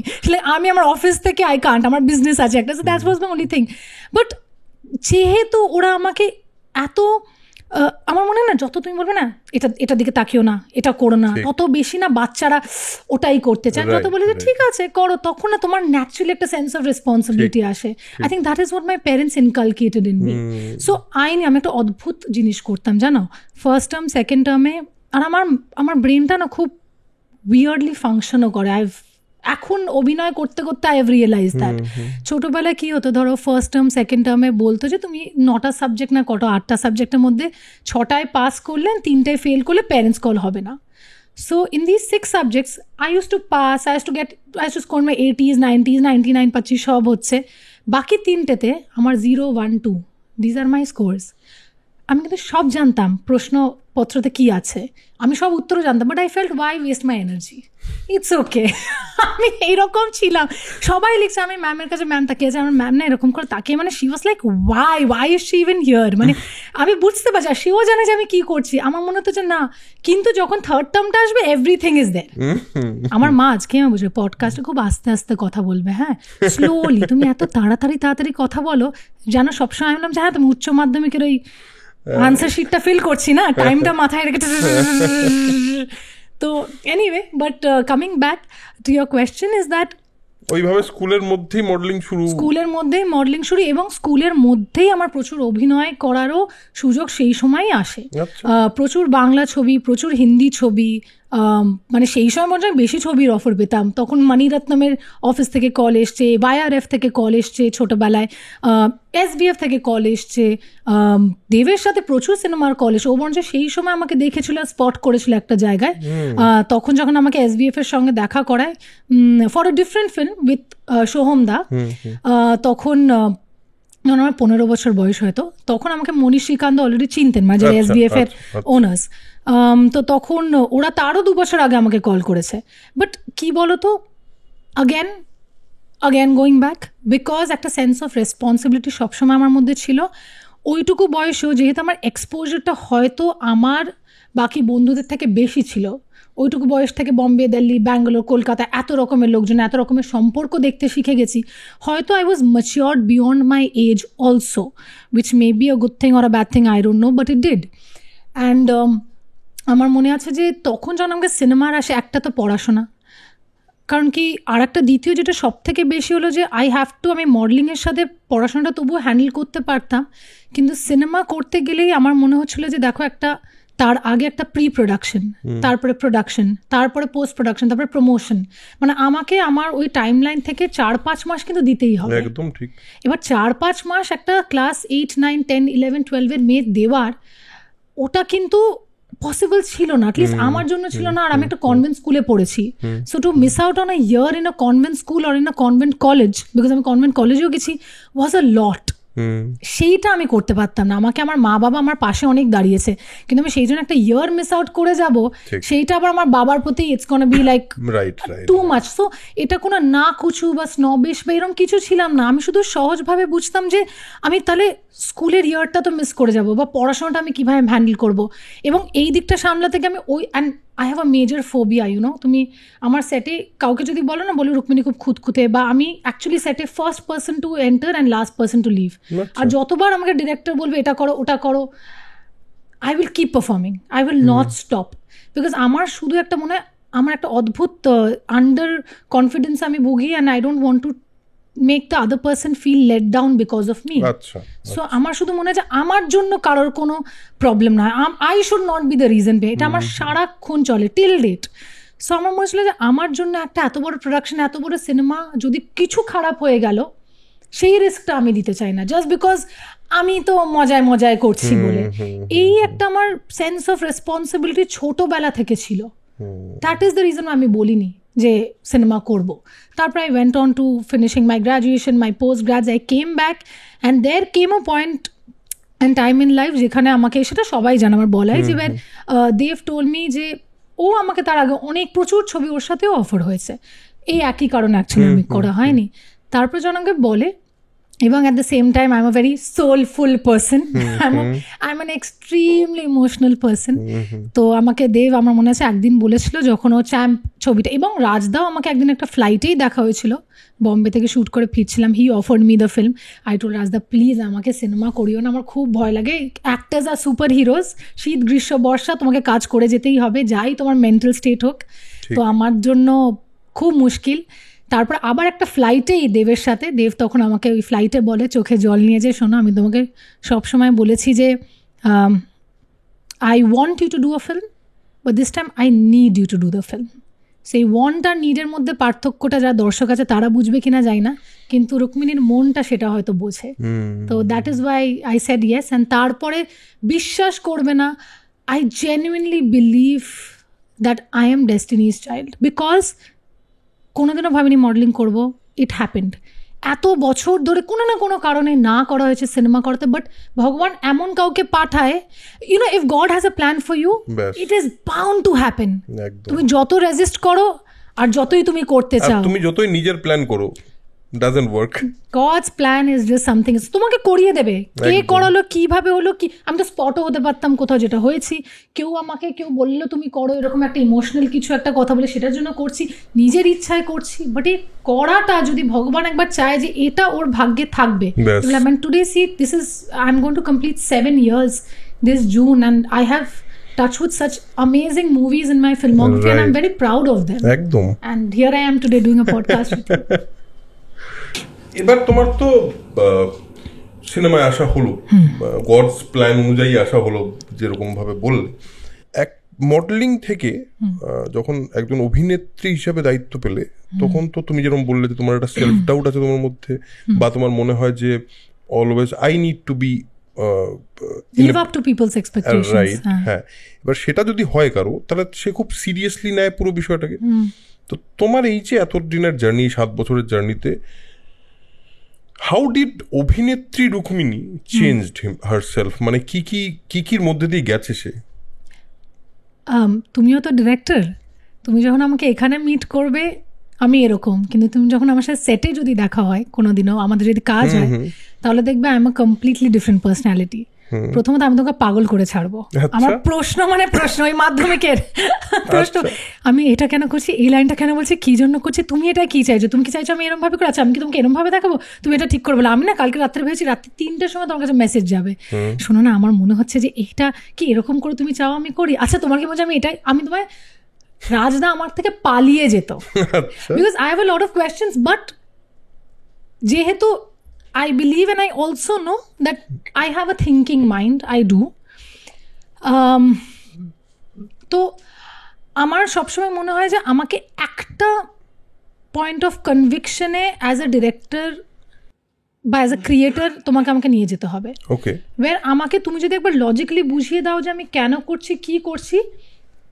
আমি আমার অফিস থেকে আই কান্ট, আমার বিজনেস আছে একটা, that's was the only thing. But যেহেতু ওরা আমাকে এত আমার মনে হয় না যত তুমি বলবে না এটার দিকে তাকিও না, এটা করো না, তত বেশি না বাচ্চারা ওটাই করতে চায়। যত বলে যে ঠিক আছে করো, তখন না তোমার ন্যাচারালি একটা সেন্স অফ রেসপন্সিবিলিটি আসে। I think that is what my parents inculcated in me. So আমি একটা অদ্ভুত জিনিস করতাম জানো, ফার্স্ট টার্ম সেকেন্ড টার্মে, আর আমার ব্রেনটা না খুব উইয়ার্ডলি ফাংশনও করে। এখন অভিনয় করতে করতে আই হ্যাভ রিয়েলাইজ দ্যাট। ছোটবেলায় কি হতো, ধরো ফার্স্ট টার্ম সেকেন্ড টার্মে বলতো যে তুমি 9টা সাবজেক্ট না 8টা সাবজেক্টের মধ্যে 6টায় পাস করলে, 3টায় ফেল করলে প্যারেন্টস কল হবে না। So in these 6 subjects I used to pass, I used to score my 80s 90s 99 25 সব হচ্ছে। বাকি 3টেতে আমার 0 1 2 these are my scores। আমি কিন্তু সব জানতাম প্রশ্নপত্রতে কি আছে, আমি সব উত্তরও জানতাম, but I felt why waste my energy, it's okay. আমি এইরকম ছিলাম, সবাই লিখছে, আমি ম্যামের কাছে, ম্যাম তাকিয়েছে, আমার ম্যাম না এরকম করে তাকিয়ে, মানে she was like why is she even here, মানে আমি বুঝতে পারছি, আর সেও জানে যে আমি কি করছি। আমার মনে হতো যে না, কিন্তু যখন থার্ড টার্মটা আসবে এভরিথিং ইজ দেয়ার। আমার মা আজকে আমি বুঝবে পডকাস্টে খুব আস্তে আস্তে কথা বলবে, হ্যাঁ স্লোলি, তুমি এত তাড়াতাড়ি কথা বলো, জানো সবসময় আমি বললাম যে হ্যাঁ তুমি উচ্চ মাধ্যমিকের ওই আনসার শিটটা ফিল করছি না, টাইমটা মাথায় রেখে। তো anyway, but coming back to your question is that
ওইভাবে স্কুলের মধ্যেই মডেলিং শুরু, এবং স্কুলের মধ্যেই আমার প্রচুর অভিনয় করারও সুযোগ সেই সময়ই আসে। প্রচুর বাংলা ছবি, প্রচুর হিন্দি ছবি, মানে সেই সময় মনে হয় বেশি ছবির অফার পেতাম। তখন মণিরত্নমের অফিস থেকে কল এসছে, YRF থেকে কল এসছে ছোটবেলায়, SBF থেকে কল এসছে, দেবের সাথে প্রচুর সিনেমার কল এসছে। ও বরঞ্চ সেই সময় আমাকে দেখেছিল, স্পট করেছিল একটা জায়গায়। তখন যখন আমাকে SBF এর সঙ্গে দেখা করায় for a different film with Soham da, তখন যখন আমার 15 বছর বয়স হয়তো, তখন আমাকে মনীষ শ্রীকান্ত অলরেডি চিনতেন, মানে যারা SBF এর ওনার্স। তো তখন ওরা তারও 2 বছর আগে আমাকে কল করেছে। বাট কি বলতো, again going back, বিকজ একটা সেন্স অফ রেসপন্সিবিলিটি সবসময় আমার মধ্যে ছিল। ওইটুকু বয়সেও যেহেতু আমার এক্সপোজারটা হয়তো আমার বাকি বন্ধুদের থেকে বেশি ছিল, ওইটুকু বয়স থেকে বম্বে, দিল্লি, ব্যাঙ্গালোর, কলকাতা, এত রকমের লোকজন, এত রকমের সম্পর্ক দেখতে শিখে গেছি। হয়তো I was matured beyond my age also, which may be a good thing or a bad thing, I don't know, but it did. And আমার মনে আছে যে তখন যখন আমাকে সিনেমার আসে, একটা তো পড়াশোনা, কারণ কি, আর একটা দ্বিতীয় যেটা সব থেকে বেশি হলো যে আমি মডেলিংয়ের সাথে পড়াশোনাটা তবুও হ্যান্ডেল করতে পারতাম, কিন্তু সিনেমা করতে গেলেই আমার মনে হচ্ছিলো যে দেখো তার আগে একটা প্রি প্রোডাকশন, তারপরে প্রোডাকশন, তারপরে পোস্ট প্রোডাকশন, তারপরে প্রমোশন, মানে আমাকে আমার ওই টাইম লাইন থেকে 4-5 মাস কিন্তু দিতেই হবে। একদম ঠিক।
এবার 4-5 মাস একটা ক্লাস 8 9 10 11 12 এর মেয়ে দেওয়ার, ওটা কিন্তু পসিবল ছিল না, অ্যাটলিস্ট আমার জন্য ছিল না। আর আমি একটা কনভেন্ট স্কুলে পড়েছি, so to miss out on a year in a convent school or in a convent college, because আমি কনভেন্ট কলেজেও গেছি, ওয়াজ আ লট। সেইটা আমি করতে পারতাম না। আমাকে আমার মা বাবা আমার পাশে অনেক দাঁড়িয়েছে, কিন্তু আমি সেই জন্য একটা ইয়ার মিস আউট করে যাব, সেইটা আবার আমার বাবার প্রতি it's gonna be like too much. So এটা কোনো না কুচু বা স্নবিশ বা এরকম কিছু ছিলাম না। আমি শুধু সহজভাবে বুঝতাম যে আমি তাহলে স্কুলের ইয়ারটা তো মিস করে যাব, বা পড়াশোনাটা আমি কীভাবে হ্যান্ডেল করব, এবং এই দিকটা সামলাতে গিয়ে আমি and I have a major phobia, তুমি আমার সেটে কাউকে যদি বলো না, বলি রুক্মিণী খুব খুঁতখুঁতে, বা আমি অ্যাকচুয়ালি সেটে first person to enter and last person to leave. আর যতবার আমাকে ডিরেক্টর বলবে এটা করো ওটা করো, I will keep performing, I will not stop, because আমার শুধু একটা মনে হয় আমার একটা অদ্ভুত আন্ডার কনফিডেন্স আমি ভুগি, and I don't want to make the other person feel let down because of me. So আমার শুধু মনে হয় যে আমার জন্য কারোর কোনো প্রবলেম নয়, I should not be the reason pay, এটা আমার সারাক্ষণ চলে টিল ডেট। সো আমার মনে হচ্ছিল যে আমার জন্য একটা এত বড় প্রোডাকশন, এত বড় সিনেমা যদি কিছু খারাপ হয়ে গেল, সেই রিস্কটা আমি দিতে চাই না, জাস্ট বিকজ আমি তো মজায় করছি বলে। এই একটা আমার সেন্স অফ রেসপন্সিবিলিটি ছোটবেলা থেকে ছিল, দ্যাট ইজ দ্য রিজন আমি বলিনি যে সিনেমা করব। তারপর I went on to finishing my graduation, my post grad, I came back and there came a point and time in life যেখানে আমাকে, সেটা সবাই জানে, আমার বলাই যে দেভ টোল্ড মি যে ও আমাকে তার আগে প্রচুর ছবি ওর সাথেও অফার হয়েছে, এই একই কারণে অ্যাকচুয়ালি আমি করা হয়নি। তারপর জনকে বলে এবং at the same time I'm a very soulful person. I'm an extremely emotional person. তো আমাকে দেব আমার মনে আছে একদিন বলেছিল যখন ও চ্যাম্প ছবিটা, এবং রাজদাও আমাকে একদিন একটা ফ্লাইটেই দেখা হয়েছিল, বম্বে থেকে শ্যুট করে ফিরছিলাম, he offered me the film. I told Rajda please আমাকে সিনেমা করিও না, আমার খুব ভয় লাগে, অ্যাক্টার্স আর সুপার হিরোজ, শীত গ্রীষ্ম বর্ষা তোমাকে কাজ করে যেতেই হবে, যাই তোমার মেন্টাল স্টেট হোক। তো আমার জন্য খুব মুশকিল। তারপর আবার একটা ফ্লাইটেই দেবের সাথে, দেব তখন আমাকে ওই ফ্লাইটে বলে চোখে জল নিয়ে যে শোনো আমি তোমাকে সবসময় বলেছি যে I want you to do a film but this time I need you to do the film. সেই ওয়ান্ট আর নিডের মধ্যে পার্থক্যটা যারা দর্শক আছে তারা বুঝবে কিনা যায় না, কিন্তু রুক্মিণীর মনটা সেটা হয়তো বোঝে। তো that is why I said yes. And তারপরে বিশ্বাস করবে না, I genuinely believe that I am destiny's child, because কোনোদিনও ভাবিনি মডেলিং করবো, ইট হ্যাপেন্ড। এত বছর ধরে কোনো না কোনো কারণে না করা হয়েছে সিনেমা করতে, বাট ভগবান এমন কাউকে পাঠায়, you know, if God has a plan for you it is bound to happen. তুমি যত রেজিস্ট করো আর যতই তুমি করতে চাও,
তুমি যতই নিজের প্ল্যান করো, doesn't work.
God's plan is just something. তোমাকে করিয়ে দেবে, কে করালো, কিভাবে হলো, কি আমি তো স্পটও হতে পারতাম কোথাও, যেটা হয়েছি, কেউ আমাকে কেউ বললো তুমি করো, এরকম একটা ইমোশনাল কিছু একটা কথা বলে সেটার জন্য করছি, নিজের ইচ্ছায় করছি। বাট এই করাটা যদি ভগবান একবার চায় যে এটা ওর ভাগ্যে থাকবে, and today see this is I'm going to complete 7 years this June and I have touched with such amazing movies in my filmography, and I'm very proud of them.
একদম।
And here I am today doing a podcast with you.
এবার তোমার তো সিনেমায় আসা হলো, gods plan অনুযায়ী আসা হলো, যেরকম ভাবে বললে। এক মডেলিং থেকে যখন একজন অভিনেত্রী হিসেবে দায়িত্ব পেলে, তখন তো তুমি যেরকম বললে যে তোমার একটা সেলফ ডাউট আছে তোমার মধ্যে, বা তোমার মনে হয় যে always I need to be
live up to people's expectations.
Right, হ্যাঁ। এবার সেটা যদি হয় কারো, তাহলে সে খুব সিরিয়াসলি নেয় পুরো বিষয়টাকে। তো তোমার এই যে এত দিনের জার্নি, 7 বছরের জার্নিতে, হাউ ডিড অভিনেত্রী রুক্মিণী চেঞ্জড হারসেলফ? মানে কির মধ্যে দিয়ে গেছে সে?
তুমিও তো ডিরেক্টর, তুমি যখন আমাকে এখানে মিট করবে আমি এরকম, কিন্তু তুমি যখন আমার সাথে সেটে যদি দেখা হয় কোনোদিনও, আমাদের যদি কাজ হয়, তাহলে দেখবে I am a completely different personality. প্রথমত আমি তোমাকে পাগল করে ছাড়বো। আমার প্রশ্ন ওই মাধ্যমিকের প্রশ্ন, আমি এটা কেন করছি, এই লাইনটা কেন বলছি, কি জন্য করছি, তুমি এটা কি চাইছো, তুমি কি চাইছো আমি এরকম ভাবে করে, আচ্ছা আমি কি তোমাকে এরকম ভাবে দেখাবো, তুমি এটা ঠিক করে বলো। আমি না কালকে রাত্রে ভেবেছি রাত্রি 3টার সময় তোমার কাছে মেসেজ যাবে, শোনো না আমার মনে হচ্ছে যে এইটা কি এরকম করে তুমি চাও আমি করি, আচ্ছা তোমার কি বলছে আমি এটাই, আমি তোমায়, রাজদা আমার থেকে পালিয়ে যেত, because I have a lot of questions. But যেহেতু I believe and I also know that I have a thinking mind, I do. তো আমার সবসময় মনে হয় যে আমাকে একটা পয়েন্ট অফ কনভিকশনে অ্যাজ আ ডিরেক্টর বা অ্যাজ আ ক্রিয়েটার তোমাকে আমাকে নিয়ে যেতে হবে।
ওকে,
ওয়ার আমাকে তুমি যদি একবার লজিক্যালি বুঝিয়ে দাও যে আমি কেন করছি, কি করছি,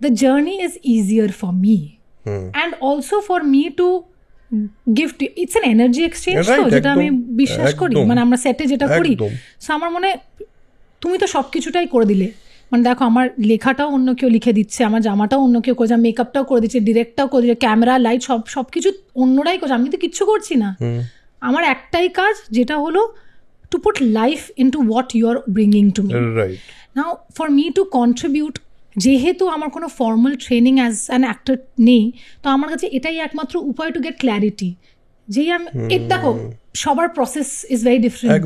the journey is easier for me and also for me two gift. It's an energy exchange, তো যেটা আমি বিশ্বাস করি, মানে আমরা সেটে যেটা করি। সো আমার মনে তুমি তো সব কিছুটাই করে দিলে, মানে দেখো আমার লেখাটাও অন্য কেউ লিখে দিচ্ছে, আমার জামাটাও অন্য কেউ করছে, মেকআপটাও করে দিচ্ছে, ডিরেক্টটাও করে দিচ্ছে, ক্যামেরা লাইট সব কিছু অন্যরাই করছে, আমি কিন্তু কিচ্ছু করছি না। আমার একটাই কাজ, যেটা হলো to put life into what you are bringing to me. Now for me to contribute, যেহেতু আমার কোনো formal training as an actor নেই, তো আমার কাছে এটাই একমাত্র উপায় টু গেট ক্ল্যারিটি। যেই আমি দেখো সবার process is very different,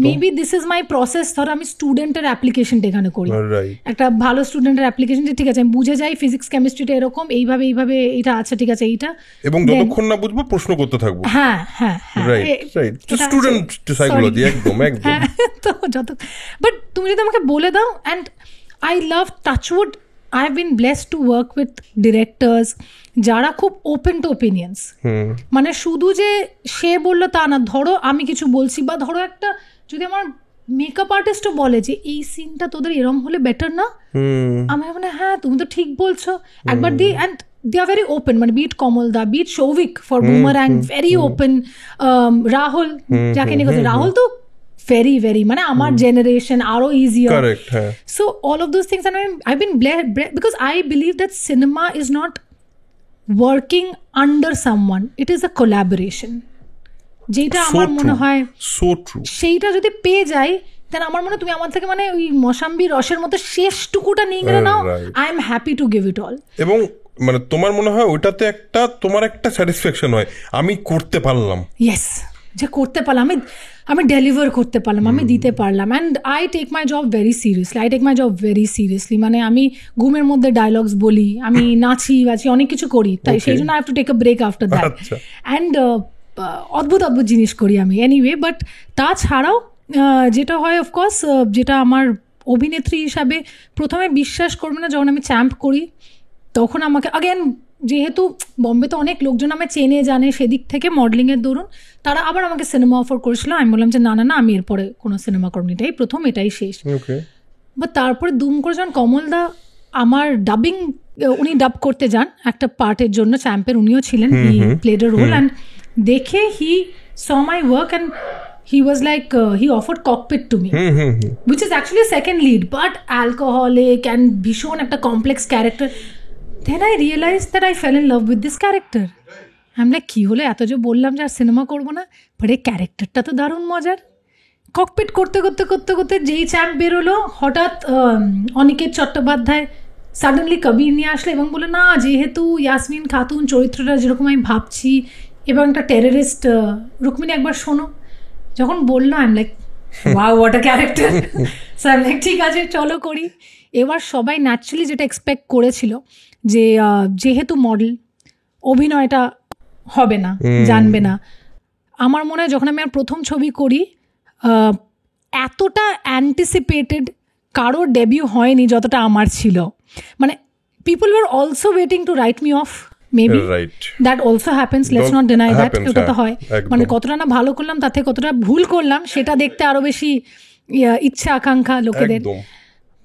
maybe this is my process. ধরো আমি স্টুডেন্টের অ্যাপ্লিকেশনটা এখানে করি, একটা ভালো স্টুডেন্টের অ্যাপ্লিকেশন, ঠিক আছে আমি বুঝে যাই ফিজিক্স কেমিস্ট্রিটা এরকম, এইভাবে এটা আছে, ঠিক আছে এইটা,
এবং যতক্ষণ না বুঝবো প্রশ্ন করতে থাকবো।
হ্যাঁ হ্যাঁ,
স্টুডেন্ট সাইকোলজি, একদম একদম।
তো বাট তুমি যদি আমাকে বলে দাও, and I love Touchwood, I have been blessed to work with directors যারা খুব ওপেন টু ওপিনিয়ন্স, মানে শুধু যে সে বললো তা না। ধরো আমি কিছু বলছি, বা ধরো একটা যদি আমার মেকআপ আর্টিস্টও বলে যে এই সিনটা তোদের এরম হলে বেটার না, আমি মানে হ্যাঁ তুমি তো ঠিক বলছো একবার দিই। And they are very open, মানে beat Komal Da, beat Shovik for Boomerang, very open. Rahul যাকে নিয়ে কথা, রাহুল তো very very মানে আমার জেনারেশন আরো easier.
Correct, হ্যাঁ।
So all of those things, and I've been blessed because I believe that cinema is not working under someone, it is a collaboration. যেটা আমার মনে হয়
সো ট্রু,
সেইটা যদি পেয়ে যাই দেন আমার মনে হয় তুমি আমার থেকে মানে ওই মশাম্বি রসের মতো শেষটুকুটা নিয়ে গেলে নাও, I am happy to give it all.
এবং মানে তোমার মনে হয় ওইটাতে একটা তোমার একটা স্যাটিসফ্যাকশন হয়, আমি করতে পারলাম,
ইয়েস, যে করতে পারলাম, আমি ডেলিভার করতে পারলাম, আমি দিতে পারলাম। And I take my job very seriously, মানে আমি ঘুমের মধ্যে ডায়লগস বলি, আমি নাচি বাচি, অনেক কিছু করি, তাই সেই জন্য I have to take a break after that. And অদ্ভুত জিনিস করি আমি এনিওয়ে। বাট তাছাড়াও যেটা হয় অফকোর্স, যেটা আমার অভিনেত্রী হিসাবে প্রথমে বিশ্বাস করবে না, যখন আমি চ্যাম্প করি তখন আমাকে আগেন, যেহেতু বম্বেতে অনেক লোকজন আমায় চেনে জানে সেদিক থেকে মডেলিংয়ের দরুন, তারা আবার আমাকে সিনেমা অফার করেছিল। আমি বললাম যে না না না, আমি এরপরে কোনো সিনেমা করবো, এটাই প্রথম, এটাই শেষ। বাট তারপরে দুম করে যখন কমলদা আমার ডাবিং, উনি ডাব করতে যান একটা পার্টের জন্য চ্যাম্পের, উনিও ছিলেন, he played a role, and দেখে he saw my work and he was like he offered cockpit to me, which is actually a second lead, but alcoholic and bhishon একটা complex character. Then I realized that I fell in love with this character. I'm like, কি হলো, এত যে বললাম যে আর cinema করবো না, but এই ক্যারেক্টারটা তো দারুণ মজার। ককপিট করতে করতে করতে করতে যেই চ্যাম্প বেরোলো, হঠাৎ অনিকেত চট্টোপাধ্যায় সাডেনলি কবির নিয়ে আসলে এবং বলে না, যেহেতু ইয়াসমিন খাতুন চরিত্রটা যেরকম আমি ভাবছি এবং একটা টেররিস্ট, রুক্মিণী একবার শোনো। যখন বললো I am like wow, what a character. So I am like ঠিক আছে চলো করি। এবার সবাই ন্যাচারালি যেটা এক্সপেক্ট করেছিল যে যেহেতু মডেল, অভিনয়টা হবে না, জানবে না। আমার মনে হয় যখন আমি আর প্রথম ছবি করি, এতটা অ্যান্টিসিপেটেড কারো ডেবিউ হয়নি যতটা আমার ছিল। মানে people were also waiting to write me of, maybe that also happens, let's not deny that, ওটা তো হয়। মানে কতটা না ভালো করলাম, তাতে কতটা ভুল করলাম সেটা দেখতে আরো বেশি ইচ্ছা আকাঙ্ক্ষা লোকেদের।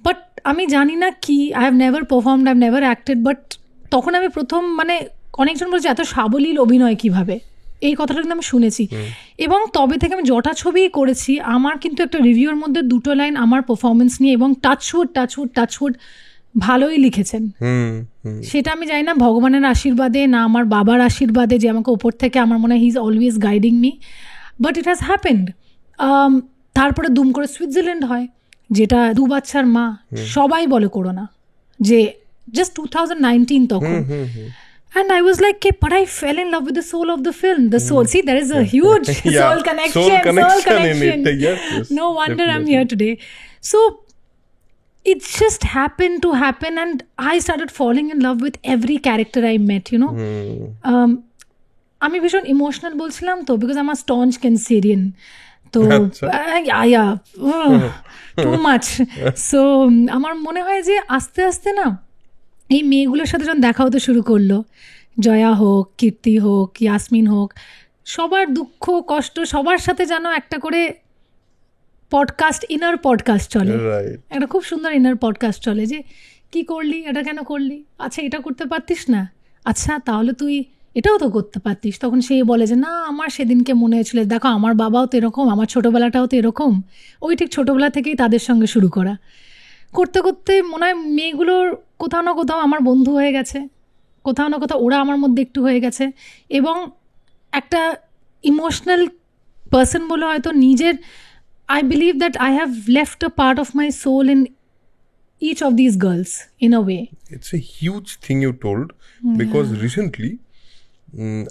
বাট আমি জানি না কি, I have never performed, I have never acted, but তখন আমি প্রথম, মানে অনেকজন বলছে এত সাবলীল অভিনয় কিভাবে, এই কথাটা কিন্তু আমি শুনেছি। এবং তবে থেকে আমি যটা ছবি করেছি, আমার কিন্তু একটা রিভিউর মধ্যে দুটো লাইন আমার পারফরমেন্স নিয়ে, এবং টাচউড ভালোই লিখেছেন। সেটা আমি জানি না ভগবানের আশীর্বাদে না আমার বাবার আশীর্বাদে, যে আমাকে ওপর থেকে, আমার মনে হয় he is always guiding me, but it has happened. তারপরে দুম করে সুইজারল্যান্ড হয়, যেটা 2 বাচ্চার মা, সবাই বলে করো না, যে জাস্ট 2019 তখন। And I was like, okay, but I fell in love with the soul of the film. The soul. See, there is a huge soul connection. Soul connection. In it. Yes. No wonder definitely. I'm here today. So it just happened to happen, and I started falling in love with every character I met, you know. আমি ভীষণ emotional বলছিলাম তো, because আমার স্টঞ্চ ক্যান্সেরিয়ান, তো too much. So আমার মনে হয় যে আস্তে আস্তে না এই মেয়েগুলোর সাথে যখন দেখা হতে শুরু করলো, জয়া হোক, কীর্তি হোক, ইয়াসমিন হোক, সবার দুঃখ কষ্ট সবার সাথে যেন একটা করে পডকাস্ট, ইনার পডকাস্ট চলে, একটা খুব সুন্দর ইনার পডকাস্ট চলে, যে কি করলি, এটা কেন করলি, আচ্ছা এটা করতে পারতিস না, আচ্ছা তাহলে তুই এটাও তো করতে পারতিস। তখন সেই বলে যে না, আমার সেদিনকে মনে হয়েছিল, দেখো আমার বাবাও তো এরকম, আমার ছোটোবেলাটাও তো এরকম। ওই ঠিক ছোটোবেলা থেকেই তাদের সঙ্গে শুরু করা, করতে করতে মনে হয় মেয়েগুলোর কোথাও না কোথাও আমার বন্ধু হয়ে গেছে, কোথাও না কোথাও ওরা আমার মধ্যে একটু হয়ে গেছে, এবং একটা ইমোশনাল পার্সন বলে হয়তো নিজের, I believe that I have left a part of my soul in each of these girls in a way.
It's a huge thing you told, because recently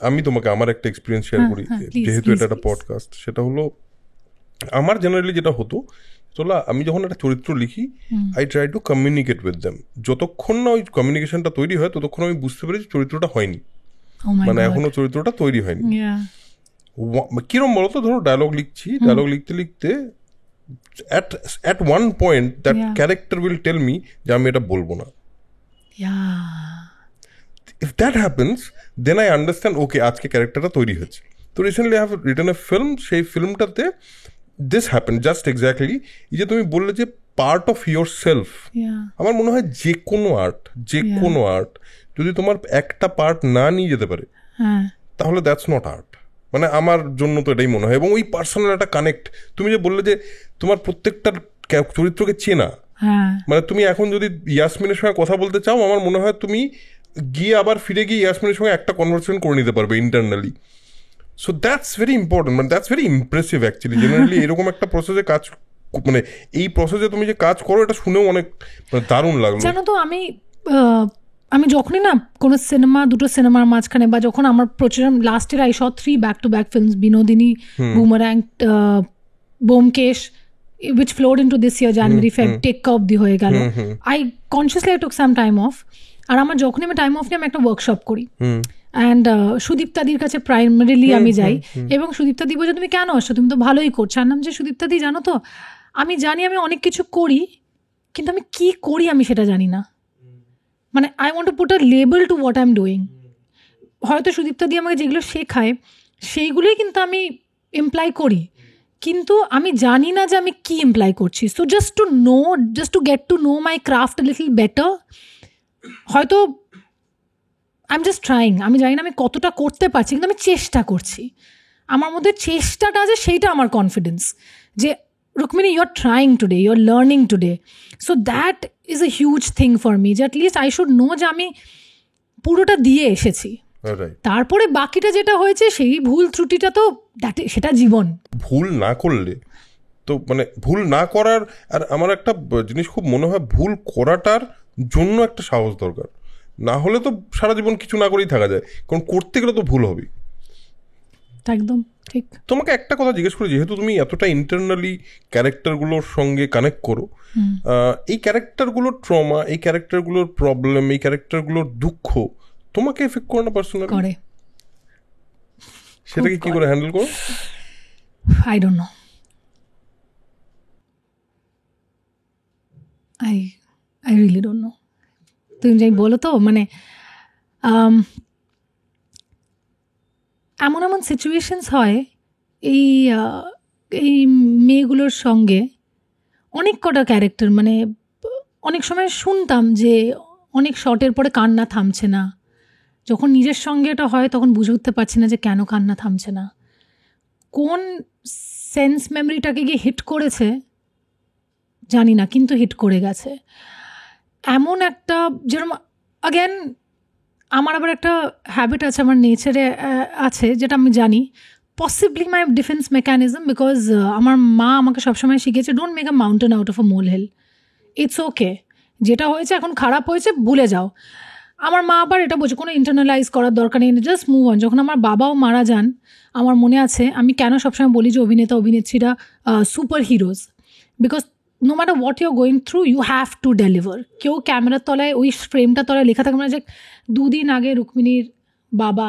আমি তোমাকে আমার একটা এক্সপিরিয়েন্স শেয়ার করি, যেহেতু এটা একটা পডকাস্ট। সেটা হলো, আমার জেনারেলি যেটা হতো, তোলা আমি যখন একটা চরিত্র লিখি, I try to communicate with them. যতক্ষণ না ওই কমিউনিকেশনটা তৈরি হয়, ততক্ষণ আমি বুঝতে পারি যে চরিত্রটা হয়নি, মানে এখনো চরিত্রটা তৈরি হয়নি। কিরম বলতো, ধরো ডায়লগ লিখছি, ডায়লগ লিখতে লিখতে at one point that character will tell me যে আমি এটা বলবো না। If that happens, then I understand, okay, আজকে ক্যারেক্টারটা তৈরি হয়েছে। তো recently I have written a film, সেই ফিল্মটাতে this happened just exactly, এই যে তুমি বললে যে পার্ট অফ ইয়োর সেলফ। আমার মনে হয় যে কোনো আর্ট যদি তোমার একটা পার্ট না নিয়ে যেতে পারে, তাহলে দ্যাটস নট আর্ট। মানে আমার জন্য তো এটাই মনে হয়। এবং ওই পার্সোনাল একটা কানেক্ট, তুমি যে বললে যে তোমার প্রত্যেকটা চরিত্রকে চেনা, মানে তুমি এখন যদি ইয়াসমিনের সঙ্গে কথা বলতে চাও, আমার মনে হয় তুমি গিয়ে আবার ফিরে গিয়ে ইয়াসমিনের সঙ্গে একটা কনভারসেশন করে নিতে পারবে internally. So that's very important, মানে that's very impressive actually. Generally এরকম একটা প্রসেসে কাজ, মানে এই প্রসেসে তুমি যে কাজ করো এটা শুনেও অনেক মানে দারুণ লাগলো।
জানো তো আমি যখনই না কোনো দুটো সিনেমার মাঝখানে, বা যখন আমার প্রচুর last year I saw 3 back-to-back films, Binodini, বুমারাং, Byomkesh, which flowed into this year January Feb, টেক্কা অব্দি হয়ে গেল। I consciously took some time off, আর আমার যখনই আমি টাইম অফ নিয়ে আমি একটা ওয়ার্কশপ করি, অ্যান্ড সুদীপ্তাদির কাছে প্রাইমারিলি আমি যাই, এবং সুদীপ্তাদি বলছে তুমি কেন আসছো, তুমি তো ভালোই করছো। আর নাম যে সুদীপ্তাদি, জানো তো আমি জানি আমি অনেক কিছু করি, কিন্তু আমি কি করি আমি সেটা জানি না। মানে I want to put a label to what I am doing. হয়তো সুদীপ্তাদি আমাকে যেগুলো শেখায় সেইগুলোই কিন্তু আমি এমপ্লাই করি, কিন্তু আমি জানি না যে আমি কি এমপ্লাই করছি। So just to get to know my craft little better, হয়তো আই এম জাস্ট ট্রাইং, আমি জানি না আমি কতটা করতে পারছি, কিন্তু আমি চেষ্টা করছি। আমার মধ্যে চেষ্টাটা আছে, সেইটা আমার কনফিডেন্স, যে Rukmini you are trying today, you are learning today. So that is a huge thing for me, যে অ্যাটলিস্ট আই শুড নো যে আমি পুরোটা দিয়ে এসেছি। তারপরে বাকিটা যেটা হয়েছে সেই ভুল ত্রুটিটা তো সেটা জীবন।
ভুল না করলে তো মানে ভুল না করার, আর আমার একটা জিনিস খুব মনে হয়, ভুল করাটার জন্য একটা সাহস দরকার, না হলে তো সারা জীবন কিছু না করেই থাকা যায়, কারণ করতে গেলে তো ভুল হবে।
একদম ঠিক।
তোমাকে একটা কথা জিজ্ঞেস করি, যেহেতু তুমি এতটা ইন্টারনালি ক্যারেক্টারগুলোর সঙ্গে কানেক্ট করো, এই ক্যারেক্টারগুলোর ট্রমা, এই ক্যারেক্টারগুলোর প্রবলেম, এই ক্যারেক্টারগুলোর দুঃখ তোমাকে এফেক্ট করে না পার্সোনালি?
করে।
সেটাকে কি করে হ্যান্ডেল করো?
I don't no, I really don't know. তুমি যাই বলো তো, মানে এমন এমন সিচুয়েশনস হয় এই মেয়েগুলোর সঙ্গে, অনেক কটা ক্যারেক্টার, মানে অনেক সময় শুনতাম যে অনেক শটের পরে কান্না থামছে না, যখন নিজের সঙ্গে এটা হয় তখন বুঝে উঠতে পারছি না যে কেন কান্না থামছে না, কোন সেন্স মেমরিটাকে গিয়ে হিট করেছে জানি না, কিন্তু হিট করে গেছে। এমন একটা, যেরকম আগেন আমার আবার একটা হ্যাবিট আছে, আমার নেচারে আছে, যেটা আমি জানি, possibly my defence mechanism, because আমার মা আমাকে সবসময় শিখেছে, don't make a mountain out of a molehill, it's okay, যেটা হয়েছে এখন খারাপ হয়েছে ভুলে যাও। আমার মা আবার এটা বলছে কোনো ইন্টারনালাইজ করার দরকার নেই, জাস্ট মুভ অন। যখন আমার বাবাও মারা যান, আমার মনে আছে আমি কেন সবসময় বলি যে অভিনেতা অভিনেত্রীরা superheroes, because no matter what you are going through you have to deliver. কেউ ক্যামেরার তলায় ওই ফ্রেমটার তলায় লেখা থাকে মানে যে 2 দিন আগে রুক্মিণীর বাবা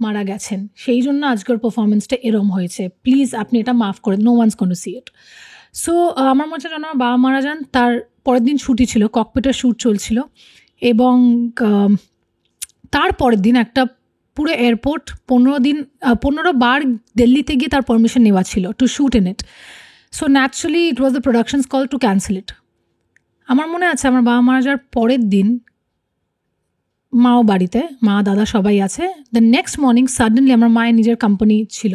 মারা গেছেন, সেই জন্য আজকের পারফরমেন্সটা এরম হয়েছে, প্লিজ আপনি এটা মাফ করেন, নো ওয়ানস গোনা সি ইট। সো আমার মনে হচ্ছে যখন আমার বাবা মারা যান তার পরের দিন ছুটি ছিল, ককপিটের শ্যুট চলছিল, এবং তার পরের দিন একটা পুরো এয়ারপোর্ট 15 বার দিল্লিতে গিয়ে তার পারমিশন নেওয়া ছিল to shoot in it. So naturally it was the productions call to cancel it. আমার মনে আছে আমার বাবা মারা যাওয়ার পরের দিন মাও বাড়িতে, মা দাদা সবাই আছে। দ্য নেক্সট মর্নিং সাডেনলি, আমার মায়ের নিজের কোম্পানি ছিল,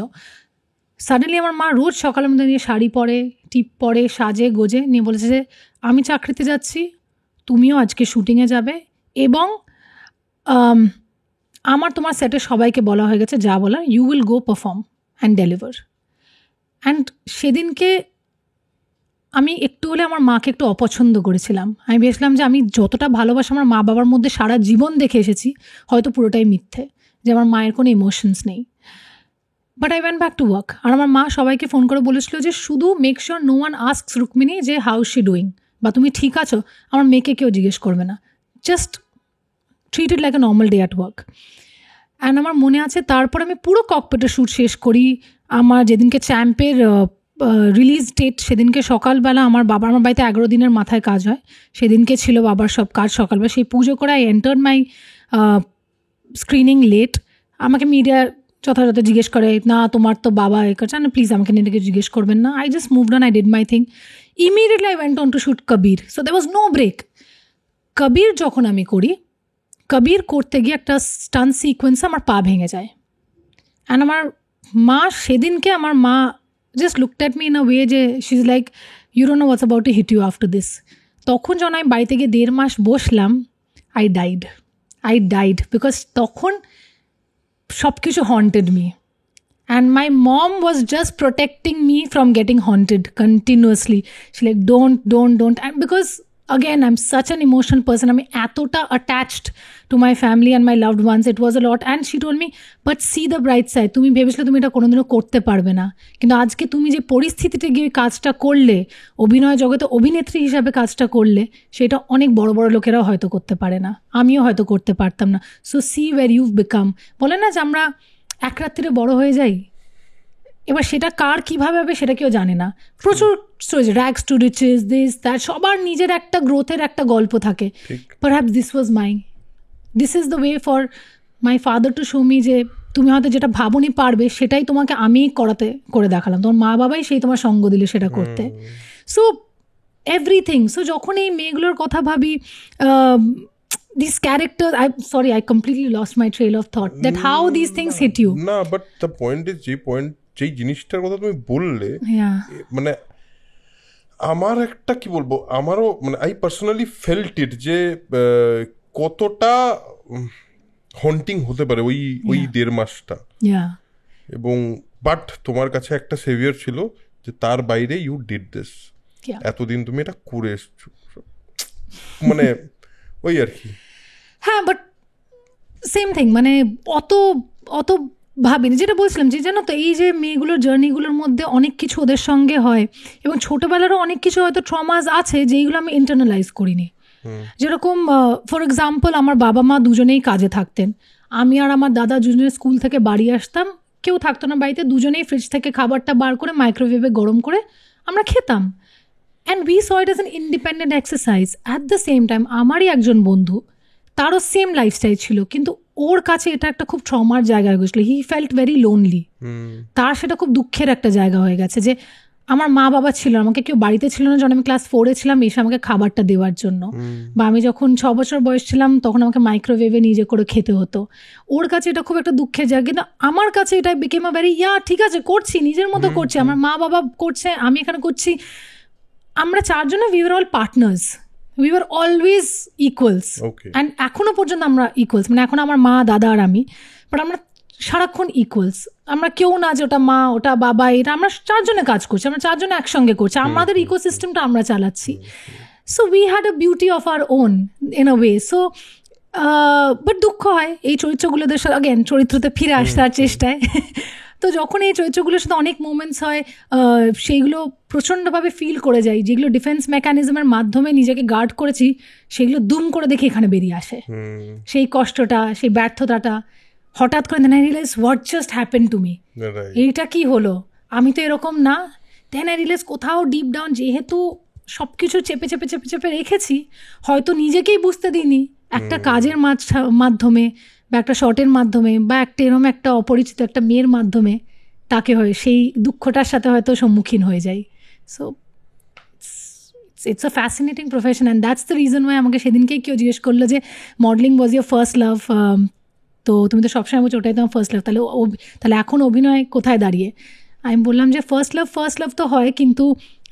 সাডেনলি আমার মা রোজ সকালের মধ্যে নিয়ে শাড়ি পরে, টিপ পরে, সাজে গোজে নিয়ে বলেছে যে আমি চাকরিতে যাচ্ছি, তুমিও আজকে শুটিংয়ে যাবে, এবং আমার তোমার সেটে সবাইকে বলা হয়ে গেছে যা বলার, you will go perform and deliver. And সেদিনকে আমি একটু হলে আমার মাকে একটু অপছন্দ করেছিলাম। আমি ভেবেছিলাম যে আমি যতটা ভালোবাসা আমার মা বাবার মধ্যে সারা জীবন দেখে এসেছি, হয়তো পুরোটাই মিথ্যে, যে আমার মায়ের কোনো ইমোশনস নেই। But I went back to work. আর আমার মা সবাইকে ফোন করে বলেছিল যে শুধু make sure no one asks Rukmini যে হাউ শি ডুইং, বা তুমি ঠিক আছো, আমার মেয়েকে কেউ জিজ্ঞেস করবে না, just treat it like a normal day at work. And আমার মনে আছে তারপর আমি পুরো ককপিটের শ্যুট শেষ করি। আমার যেদিনকে চ্যাম্পের রিলিজ ডেট, সেদিনকে সকালবেলা আমার বাড়িতে 11 দিনের মাথায় কাজ হয়, সেদিনকে ছিল বাবার সব কাজ সকালবেলা, সেই পুজো করে I entered my screening late. আমাকে মিডিয়া যথাযথ জিজ্ঞেস করে, না তোমার তো বাবা এ করছে না, প্লিজ আমাকে নিয়ে জিজ্ঞেস করবেন না। I just moved on, I did my thing. Immediately I went on to shoot Kabir, so there was no break. Kabir যখন আমি করি, কবির করতে গিয়ে একটা স্টান সিকোয়েন্সে আমার পা ভেঙে যায়। অ্যান্ড আমার মা সেদিনকে, আমার মা just looked at me in a way যে she is like you don't know what's about to hit you after this. তখন যখন আমি বাড়িতে গিয়ে 1.5 মাস বসলাম, আই ডাইড বিকজ তখন সব কিছু haunted me. And my mom was just protecting me from getting haunted continuously. She's like, don't. And because, again, I'm such an emotional person. I'm atota attached to my family and my loved ones. It was a lot. And she told me, but see the bright side. তুমি ভেবেছিলে তুমি এটা কোনোদিনও করতে পারবে না, কিন্তু আজকে তুমি যে পরিস্থিতিতে গিয়ে কাজটা করলে, অভিনয় জগতে অভিনেত্রী হিসাবে কাজটা করলে, সেটা অনেক বড় বড় লোকেরাও হয়তো করতে পারে না, আমিও হয়তো করতে পারতাম না। So C wire ইউভ become. বলে না যে আমরা এক রাত্রিরে বড় হয়ে যাই, এবার সেটা কার কীভাবে হবে সেটা কেউ জানে না। প্রচুর stories, rags to riches, this that, সবার নিজের একটা গ্রোথের একটা গল্প থাকে। Perhaps this is the way for my father to show me যে তুমি হয়তো যেটা ভাবনি পারবে সেটাই তোমাকে আমি করে দেখালাম, তোমার মা বাবাই সেই তোমার সঙ্গ দিলে সেটা করতে। So everything. সো যখন এই মেয়েগুলোর কথা ভাবি, these characters, I completely lost my trail of thought that how these things hit you.
না, but the point is, যেই জিনিসটার কথা তুমি বললে, মানে আমার একটা কি বলবো, আমারও মানে আই পার্সোনালি ফেল্ট ইট যে কতটা হন্টিং হতে পারে ওই 1.5 মাসটা। এবং বাট তোমার কাছে একটা সেভিয়ার ছিল যে তার বাইরে ইউ ডিড দিস, এতদিন তুমি এটা করে এসছো, মানে ওই আর কি।
হ্যাঁ, বাট সেম থিং, মানে অত ভাবিনি। যেটা বলছিলাম যে জানো তো, এই যে মেয়েগুলোর জার্নিগুলোর মধ্যে অনেক কিছু ওদের সঙ্গে হয়, এবং ছোটোবেলারও অনেক কিছু হয়তো ট্রমাস আছে যেইগুলো আমি ইন্টারনালাইজ করিনি। যেরকম ফর এক্সাম্পল, আমার বাবা মা দুজনেই কাজে থাকতেন, আমি আর আমার দাদা দুজনে স্কুল থেকে বাড়ি আসতাম, কেউ থাকতো না বাড়িতে, দুজনেই ফ্রিজ থেকে খাবারটা বার করে মাইক্রোওয়েভে গরম করে আমরা খেতাম। And we saw it as an independent exercise. At the same time আমারই একজন বন্ধু, তারও সেম লাইফস্টাইল ছিল, কিন্তু ওর কাছে এটা একটা খুব ট্রমার জায়গা হয়ে গেছিলো। He felt very lonely. তার সেটা খুব দুঃখের একটা জায়গা হয়ে গেছে যে আমার মা বাবা ছিল, আমাকে কেউ বাড়িতে ছিল না, যখন আমি ক্লাস 4-এ ছিলাম এসে আমাকে খাবারটা দেওয়ার জন্য, বা আমি যখন 6 বছর বয়স ছিলাম তখন আমাকে মাইক্রোওয়েভে নিজে করে খেতে হতো। ওর কাছে এটা খুব একটা দুঃখের জায়গা, কিন্তু আমার কাছে এটা বিকেম আ ভেরি ঠিক আছে, করছি নিজের মতো করছি, আমার মা বাবা করছে, আমি এখানে করছি। আমরা চারজনে we were all partners, we were always equals, and এখনো পর্যন্ত আমরা ইকুয়ালস। মানে এখন আমার মা দাদা আর আমি, বাট আমরা সারাক্ষণ ইকুয়ালস। আমরা কেউ না যে ওটা মা ওটা বাবা, এটা আমরা চারজনে কাজ করছি, আমরা চারজনে একসঙ্গে করছি, আমাদের ইকোসিস্টেমটা আমরা চালাচ্ছি। So we had a beauty of our own in a way. So but দুঃখ হয় এই চরিত্রগুলোদের সাথে, আগেন চরিত্রতে ফিরে আসার চেষ্টায়। তো যখন এই চরিত্রগুলোর সাথে অনেক মোমেন্টস হয়, সেইগুলো প্রচণ্ডভাবে ফিল করে যাই, যেগুলো ডিফেন্স মেকানিজমের মাধ্যমে নিজেকে গার্ড করেছি, সেগুলো দুম করে দেখে এখানে বেরিয়ে আসে। সেই কষ্টটা, সেই ব্যর্থতাটা হঠাৎ করে then I realise what just happen to me, এইটা কি হলো, আমি তো এরকম না। দেন আই রিয়েলাইজ কোথাও ডিপ ডাউন, যেহেতু সব কিছু চেপে চেপে চেপে চেপে রেখেছি, হয়তো নিজেকেই বুঝতে দিইনি, একটা কাজের মাধ্যমে বা একটা শর্টের মাধ্যমে বা একটা এরকম একটা অপরিচিত একটা মেয়ের মাধ্যমে তাকে হয় সেই দুঃখটার সাথে হয়তো সম্মুখীন হয়ে যাই। So it's a fascinating profession, and that's the reason why আমাকে সেদিনকেই কেউ জিজ্ঞেস করলো যে modelling was your first love, তো তুমি তো সবসময় বলছো ওটাই তোমার ফার্স্ট লাভ, তাহলে এখন অভিনয় কোথায় দাঁড়িয়ে? আমি বললাম যে ফার্স্ট লাভ তো হয়, কিন্তু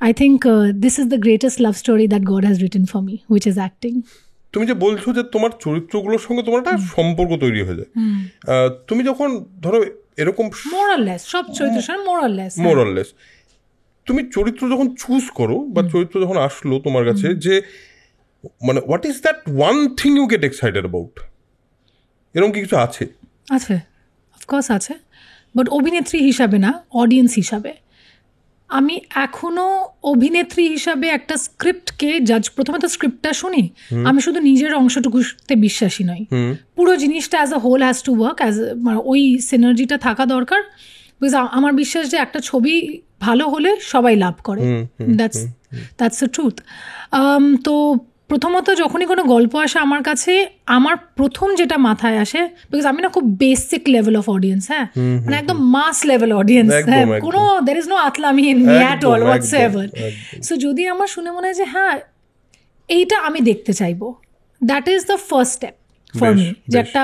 I think this is the greatest love story that god has written for me, which is acting.
তুমি যে বলছো যে তোমার চরিত্রগুলোর সঙ্গে তোমার একটা সম্পর্ক তৈরি হয়ে যায়, তুমি যখন ধরো এরকম
মোরাললেস, সব চরিত্রের সঙ্গে
মোরাললেস তুমি চরিত্র যখন চুজ করো বা চরিত্র যখন আসলো তোমার কাছে, যে মানে what is that one thing you get excited about, এরকম কি কিছু আছে?
অফকোর্স আছে, বাট অভিনেত্রী হিসাবে না, অডিয়েন্স হিসাবে। আমি এখনো অভিনেত্রী হিসাবে একটা স্ক্রিপ্টকে প্রথমে তো স্ক্রিপ্টটা শুনি, আমি শুধু নিজের অংশটুকুতে বিশ্বাসী নই, পুরো জিনিসটা as a whole has to work, ওই সিনার্জিটা থাকা দরকার। বিকজ আমার বিশ্বাস যে একটা ছবি ভালো হলে সবাই লাভ করে, দ্যাটস দ্য ট্রুথ। তো প্রথমত যখনই কোনো গল্প আসে আমার কাছে, আমার প্রথম যেটা মাথায় আসে, বিকজ আমি না খুব বেসিক লেভেল অফ অডিয়েন্স, হ্যাঁ, মানে একদম মাস লেভেল অডিয়েন্স, হ্যাঁ, কোনো দের ইজ নো আতলামি in me at all whatsoever. So যদি আমার শুনে মনে হয় যে হ্যাঁ এইটা আমি দেখতে চাইবো, that is the first step for me, যে একটা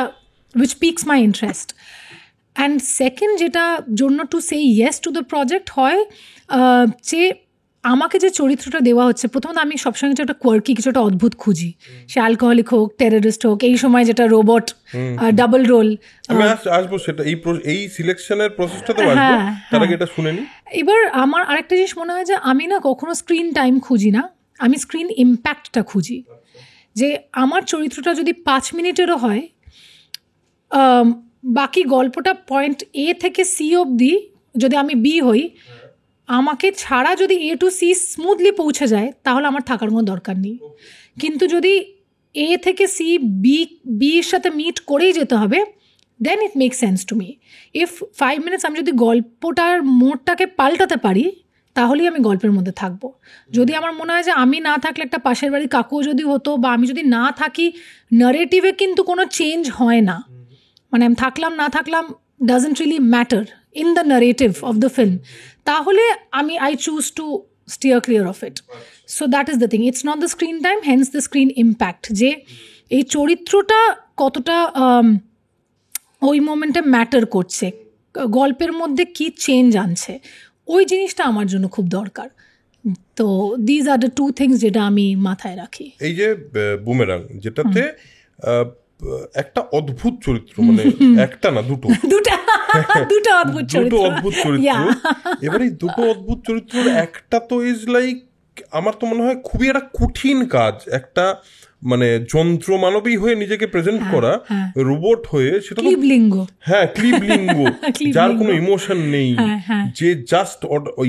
which peaks my interest. And second যেটা জন্য to say yes to the project হয়, যে আমাকে যে চরিত্রটা দেওয়া হচ্ছে, প্রথমত আমি সবসময় কিছু একটা কোয়ার্কি, কিছু একটা অদ্ভুত খুঁজি। সে অ্যালকোহলিক হোক, টেররিস্ট হোক, এই সময় যেটা রোবট, ডাবল রোল।
আমি আসবো সেটা, এই সিলেকশনের প্রসেসটা তো আসবো, তার আগে এটা শুনে নি।
এবার আমার আরেকটা জিনিস মনে হয় যে আমি না কখনো স্ক্রিন টাইম খুঁজি না, আমি স্ক্রিন ইম্প্যাক্টটা খুঁজি। যে আমার চরিত্রটা যদি 5 মিনিটেরও হয়, বাকি গল্পটা পয়েন্ট এ থেকে সি অবধি যদি আমি বি হই, আমাকে ছাড়া যদি এ টু সি স্মুথলি পৌঁছে যায়, তাহলে আমার থাকার কোনো দরকার নেই। কিন্তু যদি এ থেকে সি বির সাথে মিট করেই যেতে হবে, then it make sense to me. If 5 minutes আমি যদি গল্পটার মোড়টাকে পাল্টাতে পারি, তাহলেই আমি গল্পের মধ্যে থাকবো। যদি আমার মনে হয় যে আমি না থাকলে একটা পাশের বাড়ির কাকুও যদি হতো, বা আমি যদি না থাকি, নারেটিভে কিন্তু কোনো চেঞ্জ হয় না। মানে আমি থাকলাম না থাকলাম doesn't really matter in the narrative of the film, তাহলে I choose to steer clear of it. So that is the thing, it's not the screen time, hence the screen impact. যে এই চরিত্রটা কতটা ওই মোমেন্টে ম্যাটার করছে, গল্পের মধ্যে কি চেঞ্জ আনছে, ওই জিনিসটা আমার জন্য খুব দরকার। তো দিজ আর দ্য 2 থিংস যেটা আমি মাথায় রাখি।
এই যে বুমেরাং, যেটাতে একটা অদ্ভুত চরিত্র, মানে একটা না দুটো
অদ্ভুত চরিত্র।
এবার এই দুটো অদ্ভুত চরিত্রের একটা তো ইজ লাইক, আমার তো মনে হয় খুবই একটা কঠিন কাজ, একটা মানে যন্ত্র মানবী হয়ে নিজেকে প্রেজেন্ট করা, রোবট হয়ে, সেটা
ক্লিবলিঙ্গ,
ক্লিবলিঙ্গ, যার কোনো ইমোশন নেই, যে জাস্ট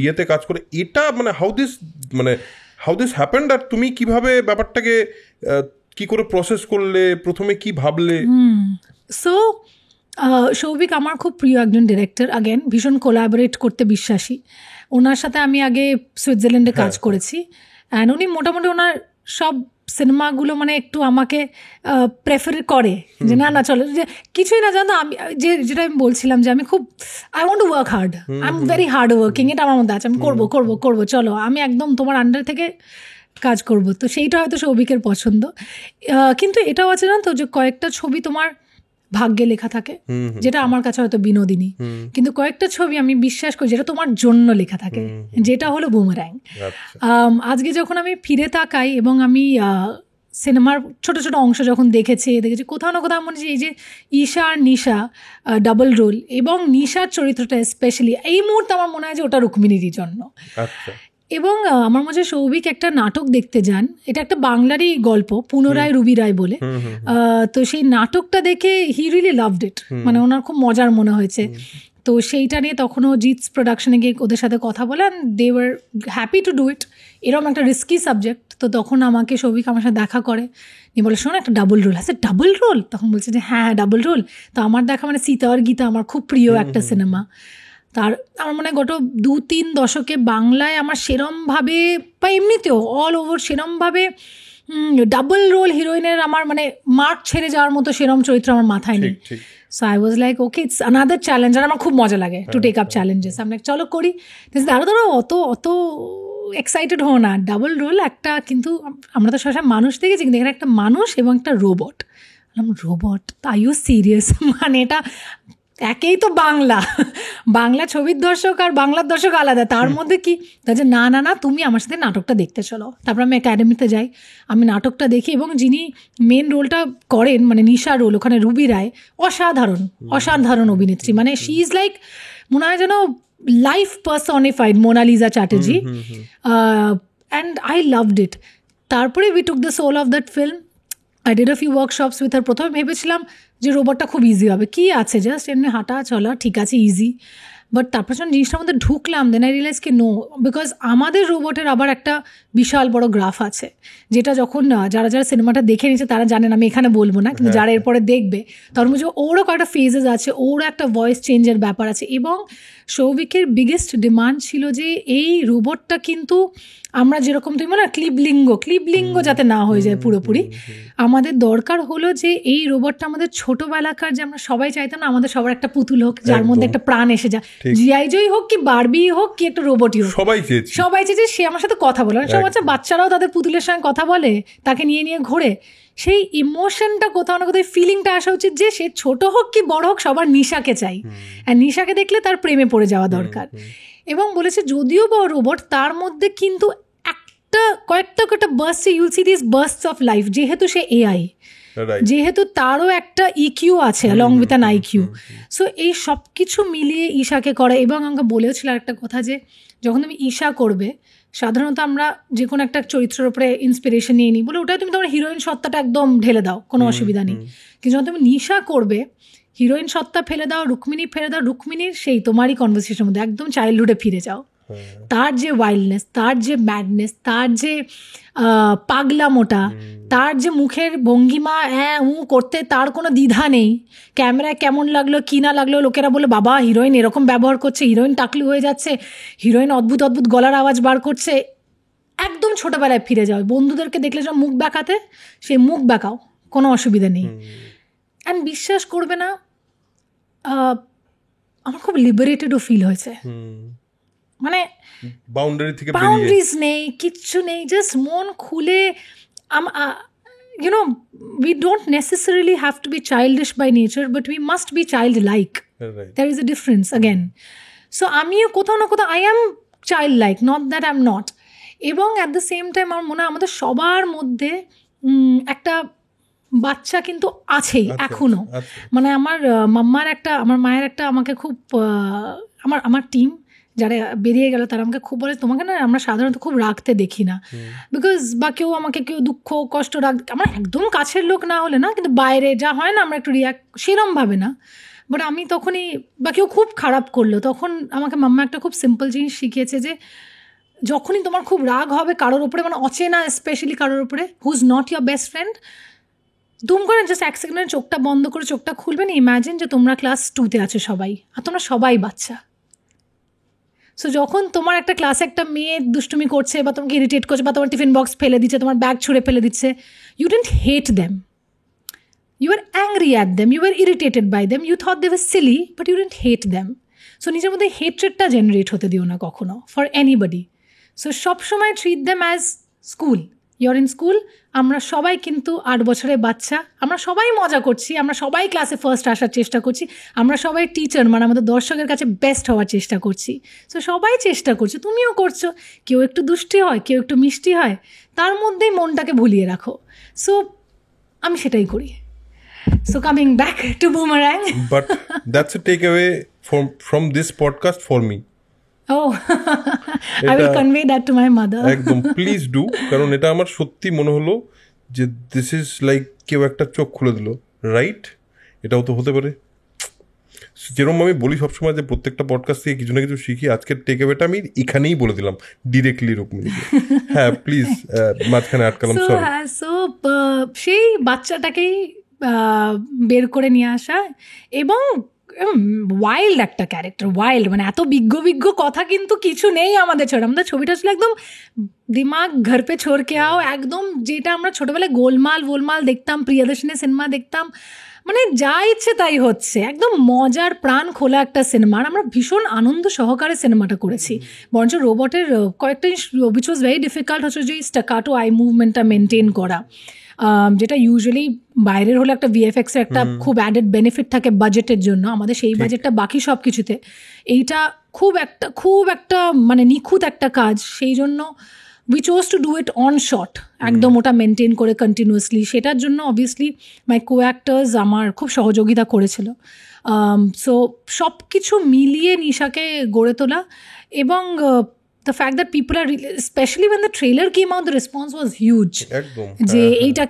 ইয়েতে কাজ করে। এটা মানে হাউ দিস হ্যাপেন্ড, আর তুমি কিভাবে ব্যাপারটাকে কি করে প্রসেস করলে, প্রথমে কি ভাবলে?
সো সৌভিক আমার খুব প্রিয় একজন ডিরেক্টর, আগেন ভীষণ কোলাবোরেট করতে বিশ্বাসী। ওনার সাথে আমি আগে সুইজারল্যান্ডে কাজ করেছি, অ্যান্ড উনি মোটামুটি ওনার সব সিনেমাগুলো মানে একটু আমাকে প্রেফার করে যে না চলো, যে কিছুই না জানো, আমি যেটা আমি বলছিলাম যে আমি খুব I want to work hard, I am very hard working, এটা আমার মধ্যে আছে, আমি করবো চলো, আমি একদম তোমার আন্ডার থেকে কাজ করব। তো সেইটা হয়তো সৌভিকের পছন্দ। কিন্তু এটাও আছে না তো, যে কয়েকটা ছবি তোমার ভাগ্যে লেখা থাকে, যেটা আমার কাছে হয়তো বিনোদিনী, কিন্তু কয়েকটা ছবি আমি বিশ্বাস করি যেটা তোমার জন্য লেখা থাকে, যেটা হলো বুমেরাং। আজকে যখন আমি ফিরে তাকাই এবং আমি সিনেমার ছোট ছোট অংশ যখন দেখেছি কোথাও না কোথাও মনে হচ্ছে এই যে ঈশা আর নিশা ডাবল রোল, এবং নিশার চরিত্রটা স্পেশালি এই মুহূর্তে আমার মনে হয় যে ওটা রুক্মিণীর জন্য। এবং আমার মনে হয় সৌভিক একটা নাটক দেখতে যান, এটা একটা বাংলারই গল্প, পুনরায় রুবি রায় বলে। তো সেই নাটকটা দেখে হি রিয়েলি লাভড ইট, মানে ওনার খুব মজার মনে হয়েছে। তো সেইটা নিয়ে তখনও জিৎস প্রোডাকশনে গিয়ে ওদের সাথে কথা বলে, and they were happy to do it. এরকম একটা রিস্কি সাবজেক্ট, তো তখন আমাকে সৌভিক আমার সাথে দেখা করে, নিয়ে বলে শোনো একটা ডাবল রোল আছে। Double role? তখন বলছে যে হ্যাঁ ডাবল রোল। তো আমার দেখা মানে সীতা আর গীতা আমার খুব প্রিয় একটা সিনেমা। তার আমার মনে হয় গত 2-3 দশকে বাংলায় আমার সেরমভাবে, বা এমনিতেও অল ওভার সেরমভাবে ডাবল রোল হিরোইনের আমার মানে মার্ক ছেড়ে যাওয়ার মতো সেরম চরিত্র আমার মাথায় নেই। So I was like okay, it's another challenge, আর আমার খুব মজা লাগে টু টেক আপ চ্যালেঞ্জেস। আমি চলো করি। ধরো অত এক্সাইটেড হও না, ডাবল রোল একটা, কিন্তু আমরা তো সবসময় মানুষ দেখেছি, কিন্তু এখানে একটা মানুষ এবং একটা robot. Robot, are you serious? মানে এটা একেই তো বাংলা ছবির দর্শক আর বাংলার দর্শক আলাদা, তার মধ্যে কি যে না তুমি আমার সাথে নাটকটা দেখতে চলো। তারপর আমি একাডেমিতে যাই, আমি নাটকটা দেখি, এবং যিনি মেন রোলটা করেন মানে নিশা রোল, ওখানে রুবি রায়, অসাধারণ অভিনেত্রী, মানে শি ইজ লাইক মনে হয় যেন life personified Monalisa Chatterjee, and I loved it. তারপরে we took the soul of that film, I did a few workshops with her. প্রথমে ভেবেছিলাম যে রোবটটা খুব ইজি হবে, কি আছে জাস্ট এমনি হাঁটা চলা, ঠিক আছে ইজি। বাট তারপর যখন জিনিসটার মধ্যে ঢুকলাম, দেন আই রিয়েলাইজ কি নো, বিকজ আমাদের রোবটের আবার একটা বিশাল বড় গ্রাফ আছে, যেটা যখন যারা সিনেমাটা দেখে নিচ্ছে তারা জানেন, আমি এখানে বলবো না, কিন্তু যারা এরপরে দেখবে তখন বুঝবে ওরও কয়েকটা ফেজেস আছে, ওরও একটা ভয়েস চেঞ্জের ব্যাপার আছে। এবং সৌভিকের বিগেস্ট ডিমান্ড ছিল যে এই রোবটটা কিন্তু আমরা যেরকম তুমি না ক্লিবলিঙ্গ যাতে না হয়ে যায় পুরোপুরি, আমাদের দরকার হলো যে এই রোবটটা আমাদের ছোটবেলাকার যে আমরা সবাই চাইতাম না আমাদের সবার একটা পুতুল হোক যার মধ্যে একটা প্রাণ এসে যায়, জিআই জয় হোক কি বারবি হোক কি একটা রোবটই হোক, সবাই চেয়েছে সে আমার সাথে কথা বলে। সব বাচ্চারাও তাদের পুতুলের সঙ্গে কথা বলে, তাকে নিয়ে ঘোরে, সেই ইমোশনটা কোথাও না কোথাও ফিলিংটা আসা উচিত যে সে ছোট হোক কি বড় হোক সবার নিশাকে চাই, আর নিশাকে দেখলে তার প্রেমে পড়ে যাওয়া দরকার। এবং বলেছে যদিও বা রোবট, তার মধ্যে কিন্তু কয়েকটা burst, you'll see this bursts of life, যেহেতু সে এআই, যেহেতু তারও একটা ইকিউ আছে along with an IQ. So এই সব কিছু মিলিয়ে ঈশাকে করা। এবং আমাকে বলেওছিল একটা কথা যে যখন তুমি ঈশা করবে, সাধারণত আমরা যে কোনো একটা চরিত্রের উপরে ইন্সপিরেশন নিয়ে নিই, বলে ওটাই তুমি তোমার হিরোইন সত্তাটা একদম ঢেলে দাও, কোনো অসুবিধা নেই। কিন্তু যখন তুমি নিশা করবে, হিরোইন সত্তা ফেলে দাও, রুক্মিণী ফেলে দাও, রুক্মিণীর সেই তোমারই কনভারসেশনের মধ্যে একদম চাইল্ডহুডে ফিরে যাও। তার যে ওয়াইল্ডনেস, তার যে ম্যাডনেস, তার যে পাগলামোটা, তার যে মুখের ভঙ্গিমা করতে তার কোনো দ্বিধা নেই, ক্যামেরায় কেমন লাগলো কি না লাগলো, লোকেরা বলে বাবা হিরোইন এরকম ব্যবহার করছে, হিরোইন টাকলু হয়ে যাচ্ছে, হিরোইন অদ্ভুত অদ্ভুত গলার আওয়াজ বার করছে, একদম ছোটোবেলায় ফিরে যাও। বন্ধুদেরকে দেখলে যখন মুখ বাঁকাতে, সে মুখ বাঁকাও, কোনো অসুবিধা নেই। অ্যান্ড বিশ্বাস করবে না, আমার খুব লিবারেটেডও ফিল হয়েছে। মানে বাউন্ডারিজ নেই, কিচ্ছু নেই, জাস্ট মন খুলে। we don't necessarily have to be childish by nature, but we must be childlike. Right. There is a difference again. So আমিও কোথাও না কোথাও I am childlike, not that I'm not. এবং at the same time আমার মনে হয় আমাদের সবার মধ্যে একটা বাচ্চা কিন্তু আছেই এখনো। মানে আমার মায়ের একটা আমাকে খুব আমার টিম যারা বেরিয়ে গেল তারা আমাকে খুব বলে, তোমাকে না আমরা সাধারণত খুব রাখতে দেখি না, বিকজ বা কেউ দুঃখ কষ্ট আমার একদম কাছের লোক না হলে না, কিন্তু বাইরে যা হয় না আমরা একটু সেরমভাবে না। বাট আমি তখনই, বা কেউ খুব খারাপ করলো, তখন আমাকে মাম্মা একটা খুব সিম্পল জিনিস শিখিয়েছে যে যখনই তোমার খুব রাগ হবে কারোর উপরে, মানে অচেনা স্পেশালি কারোর উপরে, who is not your best friend, দুম করে জাস্ট এক সেকেন্ডে চোখটা বন্ধ করে চোখটা খুলবে না, ইম্যাজিন যে তোমরা ক্লাস 2তে আছো সবাই, আর তোমরা সবাই বাচ্চা। সো যখন তোমার একটা ক্লাসে একটা মেয়ে দুষ্টুমি করছে বা তোমাকে ইরিটেট করছে বা তোমার টিফিন বক্স ফেলে দিচ্ছে, তোমার ব্যাগ ছুঁড়ে ফেলে দিচ্ছে, you didn't hate them, you are angry at them, you are irritated by them, you thought they were silly, but you didn't hate them. So নিজের মধ্যে হেট্রেডটা জেনারেট হতে দিও না কখনো ফর এনিবডি। সো সবসময় treat them as school, you're in school. আমরা সবাই কিন্তু 8 বছরের বাচ্চা, আমরা সবাই মজা করছি, আমরা সবাই ক্লাসে ফার্স্ট আসার চেষ্টা করছি, আমরা সবাই টিচার মানে আমাদের দর্শকের কাছে বেস্ট হওয়ার চেষ্টা করছি। সো সবাই চেষ্টা করছে, তুমিও করছো। কেউ একটু দুষ্টি হয়, কেউ একটু মিষ্টি হয়, তার মধ্যেই মনটাকে ভুলিয়ে রাখো। সো আমি সেটাই করি। So coming back to boomerang,
but that's a takeaway from this podcast for me.
Oh, I will convey that to my mother.
একদম প্লিজ ডু, কারণ এটা আমার সত্যি মনে হলো যে দিস ইজ লাইক কেউ একটা চোখ খুলে দিল, রাইট? এটাও তো হতে পারে। যেরকম আমি বলি সবসময় যে প্রত্যেকটা পডকাস্ট থেকে কিছু না কিছু শিখি, আজকের টেক অ্যাওয়েটা আমি এখানেই বলে দিলাম ডিরেক্টলি রুক্মিণীকে। হ্যাঁ প্লিজ, মাঝখানে আটকালাম, সরি।
সো সেই বাচ্চাটাকেই বের করে নিয়ে আসা, এবং ওয়াইল্ড একটা ক্যারেক্টার, ওয়াইল্ড মানে এত বিজ্ঞ কথা কিন্তু কিছু নেই আমাদের ছড়া। আমাদের ছবিটা ছিল একদম দিমাগ ঘর পে ছোড় কে আও, একদম যেটা আমরা ছোটোবেলায় গোলমাল দেখতাম, প্রিয়দর্শনী সিনেমা দেখতাম, মানে যা ইচ্ছে তাই হচ্ছে, একদম মজার প্রাণ খোলা একটা সিনেমা। আর আমরা ভীষণ আনন্দ সহকারে সিনেমাটা করেছি। বরঞ্চ রোবটের কয়েকটা উইচ ওয়াজ ভেরি ডিফিকাল্ট হচ্ছে যে স্টাকাটো আই মুভমেন্টটা মেনটেন করা, যেটা ইউজুয়ালি বাইরের হলে একটা ভিএফএক্সের একটা খুব অ্যাডেড বেনিফিট থাকে বাজেটের জন্য, আমাদের সেই বাজেটটা বাকি সব কিছুতে। এইটা খুব একটা মানে নিখুঁত একটা কাজ, সেই জন্য we choose to do it on shot, একদম ওটা মেনটেন করে কন্টিনিউয়াসলি। সেটার জন্য অবভিয়াসলি মাই কো অ্যাক্টার্স আমার খুব সহযোগিতা করেছিল। সো সব কিছু মিলিয়ে নিশাকে গড়ে তোলা, এবং the fact that people are especially when the trailer came out, the response was huge, যে এইটা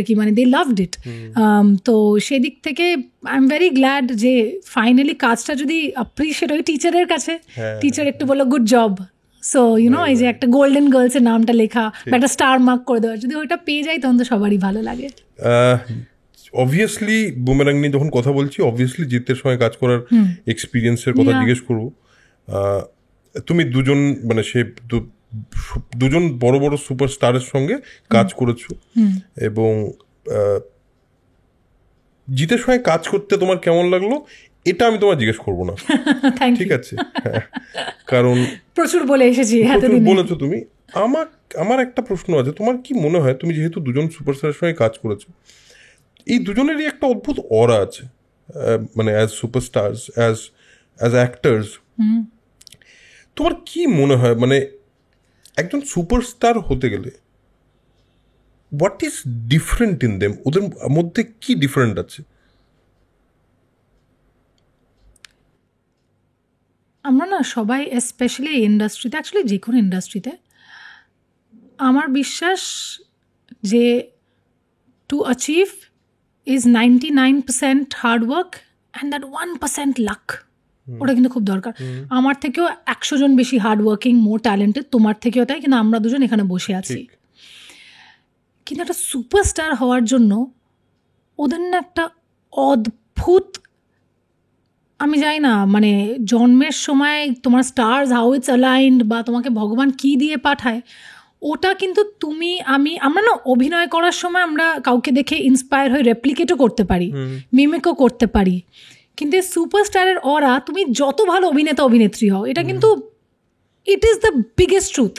কি মানে they loved it. তো সেদিক থেকে আই এম ভেরি গ্ল্যাড যে ফাইনালি কাজটা যদি অ্যাপ্রিশিয়েট হয় টিচারের কাছে, টিচার একটু বললো গুড জব, সো এই যে একটা গোল্ডেন গার্লসের নামটা লেখা বা একটা স্টার মার্ক করে দেওয়া, যদি ওইটা পেয়ে যাই তখন তো সবারই ভালো লাগে।
অবভিয়াসলি বুমেরাং নিয়ে যখন কথা বলছি, অবভিয়াসলি জিতের সঙ্গে কাজ করার এক্সপিরিয়েন্সের কথা জিজ্ঞেস করবো। তুমি দুজন মানে সে দুজন বড় বড় সুপারস্টারের সঙ্গে কাজ করেছো, এবং জিতের সঙ্গে কাজ করতে তোমার কেমন লাগলো এটা আমি তোমার জিজ্ঞেস করবো না, ঠিক আছে? কারণ
প্রচুর বলে এসেছি,
বলেছো তুমি। আমার একটা প্রশ্ন আছে, তোমার কি মনে হয়, তুমি যেহেতু দুজন সুপারস্টারের সঙ্গে কাজ করেছো, এই দুজনেরই একটা অদ্ভুত অরা আছে, মানে অ্যাজ সুপারস্টার্স, অ্যাজ অ্যাক্টার্স, তোমার কি মনে হয় মানে একজন সুপারস্টার হতে গেলে what is different in them, ওদের মধ্যে কি ডিফারেন্ট আছে?
আমরা না সবাই স্পেশালি এই ইন্ডাস্ট্রিতে, অ্যাকচুয়ালি যে কোনো ইন্ডাস্ট্রিতে, আমার বিশ্বাস যে to achieve is 99% hard work and that 1% lakh, ওটা কিন্তু খুব দরকার। আমার থেকেও 100 জন বেশি হার্ডওয়ার্কিং, মোর ট্যালেন্টেড, তোমার থেকেও তাই, কিন্তু আমরা দুজন এখানে বসে আছি। কিন্তু একটা সুপারস্টার হওয়ার জন্য ওদের না একটা অদ্ভুত, আমি জানি না মানে জন্মের সময় তোমার স্টার্স হাউ ইটস অ্যালাইন্ড বা তোমাকে ভগবান কি দিয়ে পাঠায়, ওটা কিন্তু তুমি আমরা না অভিনয় করার সময় আমরা কাউকে দেখে ইন্সপায়ার হয়ে রেপ্লিকেটও করতে পারি, মিমিকও করতে পারি, কিন্তু সুপারস্টারের অরা, তুমি যত ভালো অভিনেতা অভিনেত্রী হও, এটা কিন্তু ইট ইজ দ্য বিগেস্ট ট্রুথ।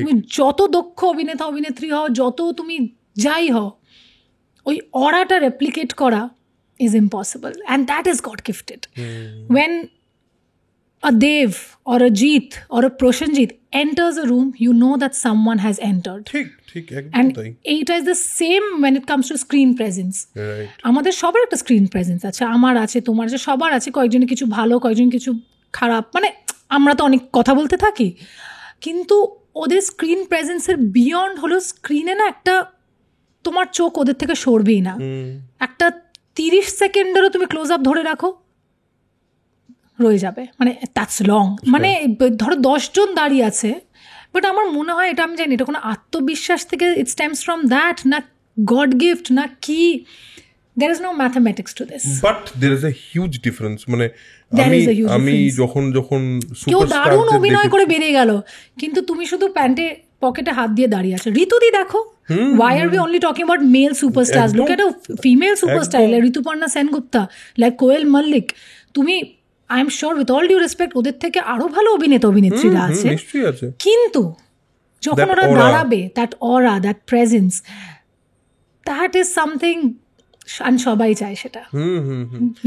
তুমি যত দক্ষ অভিনেতা অভিনেত্রী হও, যত তুমি যাই হও, ওই অরাটা রেপ্লিকেট করা is impossible, and that is God gifted. When a Dev or a Jeet or a Proshanjit enters a room, you know that someone has entered.
ঠিক একদম
And
তাই।
it is the same when it comes to screen presence.
Right.
আমাদের সবার একটা screen presence আছে, আমার আছে, তোমার আছে, সবার আছে, কয়েকজনের কিছু ভালো, কয়েকজন কিছু খারাপ, মানে আমরা তো অনেক কথা বলতে থাকি, কিন্তু ওদের স্ক্রিন প্রেজেন্সের বিয়ন্ড হলো স্ক্রিনে না একটা, তোমার চোখ ওদের থেকে সরবেই না, একটা 30 সেকেন্ডেরও তুমি ক্লোজ আপ ধরে রাখো, রয়ে যাবে, মানে দ্যাটস লং। মানে ধরো 10 জন দাঁড়িয়ে আছে, বাট আমার মনে হয় এটা, আমি জানি এটা কোনো আত্মবিশ্বাস থেকে ইট স্টেমস ফ্রম দ্যাট, না গড গিফট, না কি, there is no mathematics to this.
But there is a huge difference, মানে
There is a huge
আমি
difference.
যখন
কেউ দারুণ
সুপারস্টারদের
অভিনয় করে বেরিয়ে গেল, কিন্তু তুমি শুধু প্যান্টে পকেটে হাত দিয়ে দাঁড়িয়ে আছো। ঋতুদি দেখো, why are we only talking about male superstars? Look at a female superstar like Rituparna Sengupta, like Koel Mallick. তুমি, I am sure with all due respect, ওদের থেকে আরো ভালো অভিনেতা অভিনেত্রীরা আছে,
নিশ্চয়ই আছে,
কিন্তু যখন
That
ওরা
aura.
দাঁড়াবে, that aura, that presence, that is something, সবাই চায় সেটা।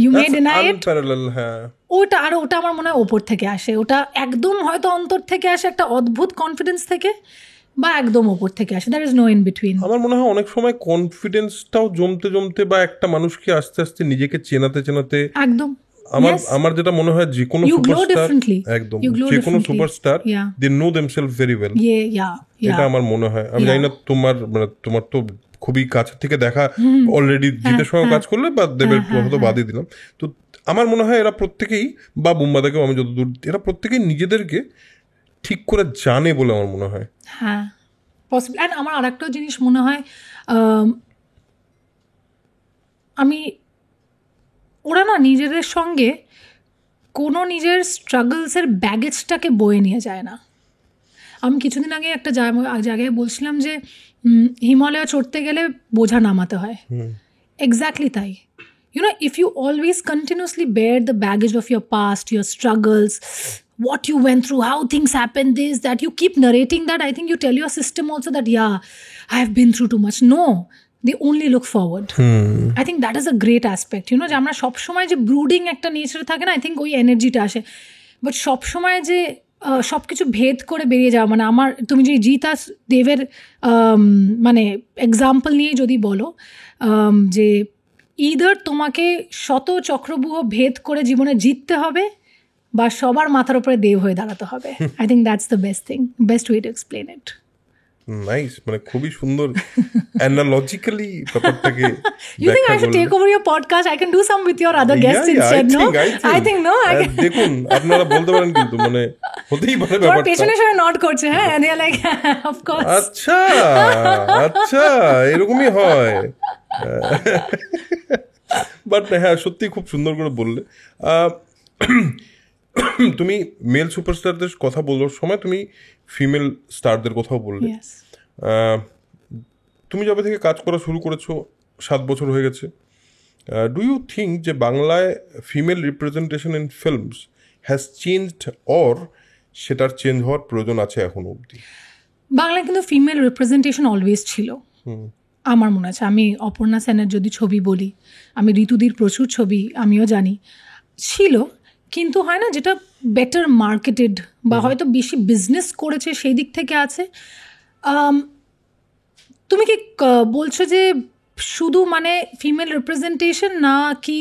You may deny it,
unparalleled, হ্যাঁ।
ওটা আমার মনে হয় ওপর থেকে আসে, ওটা একদম হয়তো অন্তর থেকে আসে, একটা অদ্ভুত কনফিডেন্স থেকে, বা একদম ওপর থেকে আসে, there is no in between.
আমার মনে হয় অনেক সময় কনফিডেন্সটাও জমতে বা একটা মানুষকে আস্তে আস্তে নিজেকে চেনাতে
একদম,
আমার যেটা মনে হয় যে কোনো
You glow
সুপারস্টার,
differently.
একদম
You glow
যে কোনো
differently.
Superstar,
Yeah.
They know themself very well,
yeah.
এটা আমার মনে হয়। আমি জানি না তোমার তো খুবই কাছে থেকে দেখা, অলরেডি জিতের সঙ্গে কাজ করলে বা দেবের কথা তো বাদই দিলাম, তো আমার মনে হয় এরা প্রত্যেকেই, বা বুম্বাদাকেও আমি যতদূর, এরা প্রত্যেকেই নিজেদেরকে ঠিক করে জানে বলে আমার মনে হয়।
হ্যাঁ, পসিবল। অ্যান্ড আমার আর একটা জিনিস মনে হয়, ওরা না নিজেদের সঙ্গে কোনো নিজের স্ট্রাগলসের ব্যাগেজটাকে বয়ে নিয়ে যায় না। আমি কিছুদিন আগে একটা জায়গায় বলছিলাম যে হিমালয় চড়তে গেলে বোঝা নামাতে হয়, এক্স্যাক্টলি তাই। You know, if you always continuously bear the baggage of your past, your struggles, what you went through, how things happened, this, that, you keep narrating that, I think you tell your system also that, yeah, I have been through too much. No, they only look forward. I think that is a great aspect. You know, যে আমরা সবসময় যে brooding একটা nature থাকে না, I think ওই এনার্জিটা আসে। বাট সবসময় যে সব কিছু ভেদ করে বেরিয়ে যাওয়া, মানে তুমি যে জিতা দেবের মানে এক্সাম্পল নিয়ে যদি বলো, যে ইদার তোমাকে শত চক্রব্যূহ ভেদ করে জীবনে জিততে হবে, বা সবার মাথার উপরে দেব হয়ে দাঁড়াতে হবে। I think that's the best way to explain it.
Nice, মানে খুবই সুন্দর অ্যানালজিক্যালি ব্যাপারটাকে
You think I should take over your podcast? I can do some with your other guests instead, no? I think no.
দেখুন, আপনারা বলতে পারেন, কিন্তু মানে হতেই পারে
তোমার
ব্যাপারটা।
পেছনে সবাই নট করছে, হ্যাঁ, and they are like, of course.
আচ্ছা, এরকমই হয়। বাট হ্যাঁ, সত্যি খুব সুন্দর করে বললে। তুমি মেল সুপারস্টারদের কথা বলার সময় তুমি ফিমেল স্টারদের কথাও বললে।
Yes.
তুমি যবে থেকে কাজ করা শুরু করেছো 7 বছর হয়ে গেছে, ডু ইউ থিঙ্ক যে বাংলায় female representation in films has changed, or সেটার চেঞ্জ হওয়ার প্রয়োজন আছে এখনো অবধি?
বাংলায় কিন্তু ফিমেল রিপ্রেজেন্টেশন অলওয়েজ ছিল আমার মনে আছে। আমি অপর্ণা সেনের যদি ছবি বলি, আমি ঋতুদির প্রচুর ছবি আমিও জানি ছিল, কিন্তু হয় না যেটা বেটার মার্কেটেড বা হয়তো বেশি বিজনেস করেছে সেই দিক থেকে আছে। তুমি কি বলছো যে শুধু মানে ফিমেল রিপ্রেজেন্টেশন না কি?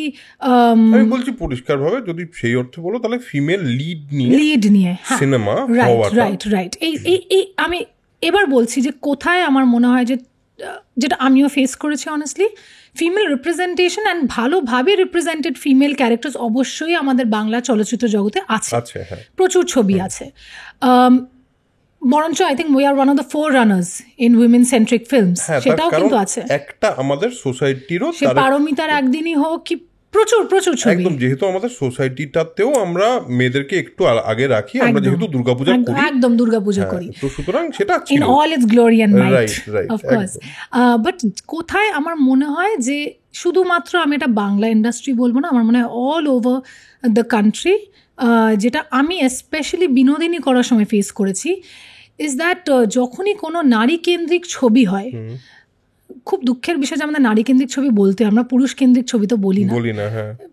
আমি বলছি পরিষ্কারভাবে, যদি সেই অর্থে বলো তাহলে ফিমেল লিড নিয়ে সিনেমা
রাইট। এই আমি এবার বলছি যে কোথায় আমার মনে হয় যে যেটা আমিও ফেস করেছি অনেস্টলি, ফিমেল রিপ্রেজেন্টেশন অ্যান্ড ভালোভাবে রিপ্রেজেন্টেড ফিমেল ক্যারেক্টার্স অবশ্যই আমাদের বাংলা চলচ্চিত্র জগতে আছে, প্রচুর ছবি আছে। বরঞ্চ I think we are one of the four runners in women centric films, সেটাও কিন্তু আছে।
একটা আমাদের সোসাইটিরও
সে পারমিতার একদিনই হোক কি প্রচুর ছবি,
একদম যেহেতু আমাদের সোসাইটিটাতেও আমরা মেয়েদেরকে একটু আগে রাখি, আমরা যেহেতু দুর্গাপূজা করি,
একদম দুর্গাপূজা করি,
তো সুতরাং সেটা
in all its glory and might of course. But কোথায় আমার মনে হয় যে শুধুমাত্র আমি এটা বাংলা ইন্ডাস্ট্রি বলবো না, আমার মনে হয় অল ওভার দ্য কান্ট্রি, যেটা আমি স্পেশালি বিনোদিনী করার সময় ফেস করেছি, ইজ দ্যাট যখনই কোনো নারী কেন্দ্রিক ছবি হয়, খুব দুঃখের বিষয় যে আমাদের নারী কেন্দ্রিক ছবি বলতে, আমরা পুরুষ কেন্দ্রিক ছবি তো বলি না,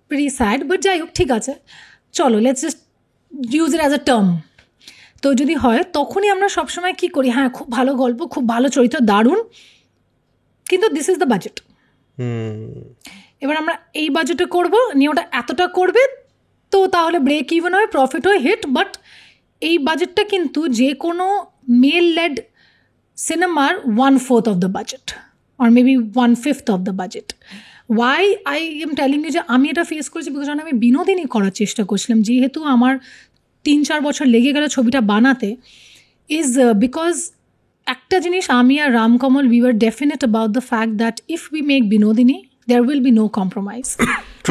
প্রিটি স্যাড, বাট যাই হোক ঠিক আছে, চলো let's just use it as a term. তো যদি হয় তখনই আমরা সবসময় কি করি, হ্যাঁ খুব ভালো গল্প, খুব ভালো চরিত্র, দারুণ, কিন্তু দিস ইজ দ্য বাজেট। এবার আমরা এই বাজেটে করবো, নিয়ে ওটা এতটা করবে, তো তাহলে ব্রেক ইভেন হয়, প্রফিট হয়, হিট। বাট এই বাজেটটা কিন্তু যে কোনো মেল লেড সিনেমার 1/4 of the budget or maybe 1/5 of the budget. Why I am telling you যে আমি এটা ফেস করেছি, বিকজ আমি বিনোদিনী করার চেষ্টা করছিলাম, যেহেতু আমার 3-4 বছর লেগে গেল ছবিটা বানাতে, ইজ বিকজ একটা জিনিস আমি আর Ramkamal we were definite about the fact that if we make Binodini there will be no compromise.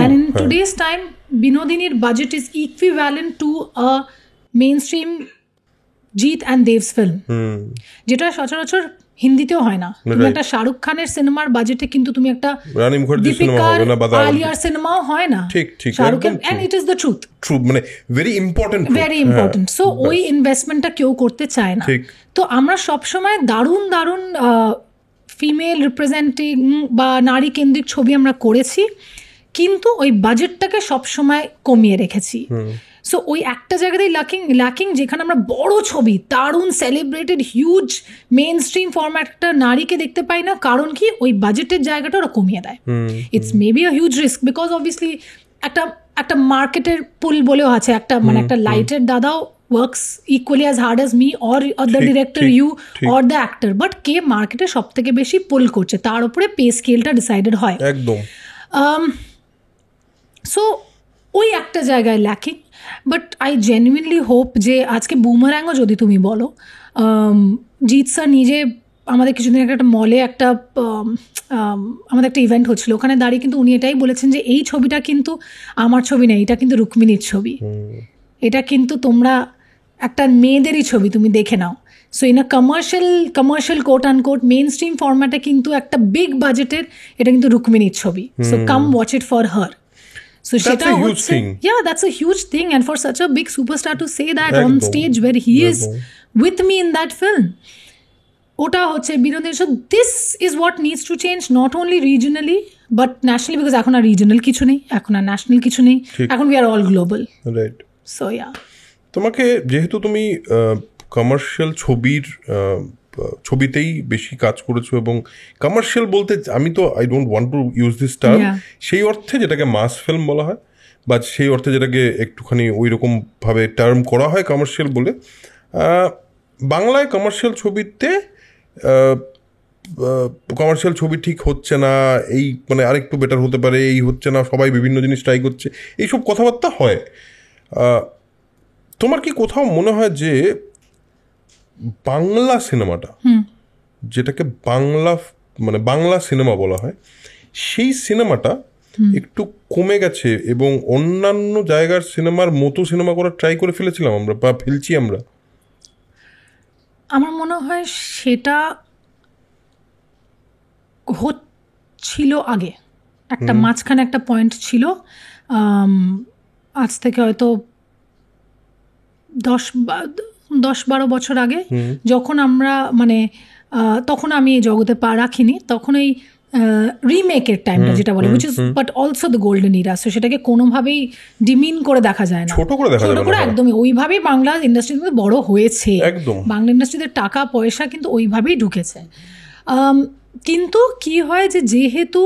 And in today's time বিনোদিনীর budget is equivalent to a mainstream Jeet and Dev's film, যেটা সচরাচর হিন্দিতেও হয় না। তুমি একটা শাহরুখ খানের সিনেমার বাজেটে কিন্তু তুমি একটা
রানী মুখার্জি সিনেমা হবে না, বা
আলিয়ার সিনেমাও হয় না,
ঠিক
শাহরুখের, and it is the truth,
মানে ভেরি ইম্পর্টেন্ট।
সো ওই ইনভেস্টমেন্টটা কেউ করতে চায় না। তো আমরা সবসময় দারুণ ফিমেল রিপ্রেজেন্টিং বা নারী কেন্দ্রিক ছবি আমরা করেছি, কিন্তু ওই বাজেটটাকে সবসময় কমিয়ে রেখেছি। সো ওই একটা জায়গাতেই ল্যাকিং, যেখানে আমরা বড় ছবি, দারুণ সেলিব্রেটেড হিউজ মেইন স্ট্রিম ফরম্যাটটা নারীকে দেখতে পাই না, কারণ কি ওই বাজেটের জায়গাটা ওরা কমিয়ে দেয়। It's maybe a huge risk, because obviously একটা মার্কেটের পুল বলেও আছে, একটা মানে একটা লাইটের দাদাও works equally as hard as me or the director, you or the actor, but কে মার্কেটে সব থেকে বেশি পুল করছে তার উপরে পে স্কেলটা ডিসাইডেড হয় একদম। সো ওই একটা জায়গায় lacking. But I genuinely hope যে আজকে বুমারাঙ্গও যদি তুমি বলো, জিৎ স্যার নিজে আমাদের কিছুদিন আগে একটা মলে আমাদের একটা ইভেন্ট হচ্ছিল, ওখানে দাঁড়িয়ে কিন্তু উনি এটাই বলেছেন যে এই ছবিটা কিন্তু আমার ছবি নেই, এটা কিন্তু রুক্মিণীর ছবি, এটা কিন্তু তোমরা একটা মেয়েদেরই ছবি, তুমি দেখে নাও। So in a commercial quote unquote mainstream ফরম্যাটে কিন্তু একটা বিগ বাজেটের এটা কিন্তু রুক্মিণীর ছবি, so come watch it for her. So that's a huge thing. Yeah, that's a huge thing, and for such a big superstar to say that on stage where he is with me in that film, ota hocche birodhi. So this is what needs to change, not only regionally but nationally, because ekhon ar regional kichu nei, ekhon ar national kichu nei, ekhon we are all global, right? So yeah,
তোমাকে যেহেতু তুমি commercial ছবিতেই বেশি কাজ করেছো, এবং commercial বলতে আমি তো I don't want to use this term, সেই অর্থে যেটাকে মাস ফিল্ম বলা হয়, বা সেই অর্থে যেটাকে একটুখানি ওই রকমভাবে টার্ম করা হয় কমার্শিয়াল বলে, বাংলায় কমার্শিয়াল ছবিতে কমার্শিয়াল ছবি ঠিক হচ্ছে না, এই মানে আরেকটু বেটার হতে পারে, এই হচ্ছে না, সবাই বিভিন্ন জিনিস ট্রাই করছে, এইসব কথাবার্তা হয়। তোমার কি কোথাও মনে হয় যে বাংলা সিনেমাটা, যেটাকে বাংলা সিনেমা বলা হয়, সেই সিনেমাটা একটু কমে গেছে এবং অন্যান্য জায়গার সিনেমার মতো সিনেমা করার ট্রাই করে ফেলেছিলাম আমরা, বা ফেলছি আমরা?
আমার মনে হয় সেটা হচ্ছিল আগে, একটা মাঝখানে একটা পয়েন্ট ছিল, আজ থেকে হয়তো 10-12 বছর আগে, যখন আমরা মানে তখন আমি এই জগতে পা রাখিনি, তখন এই রিমেকের টাইমটা যেটা বলে, which is but also the golden Ira, so সেটাকে কোনোভাবেই ডিমিন করে দেখা যায় না,
ছোট করে
একদমই ওইভাবেই বাংলা ইন্ডাস্ট্রিতে বড় হয়েছে,
একদম
বাংলা ইন্ডাস্ট্রিতে টাকা পয়সা কিন্তু ওইভাবেই ঢুকেছে। কিন্তু কি হয় যে যেহেতু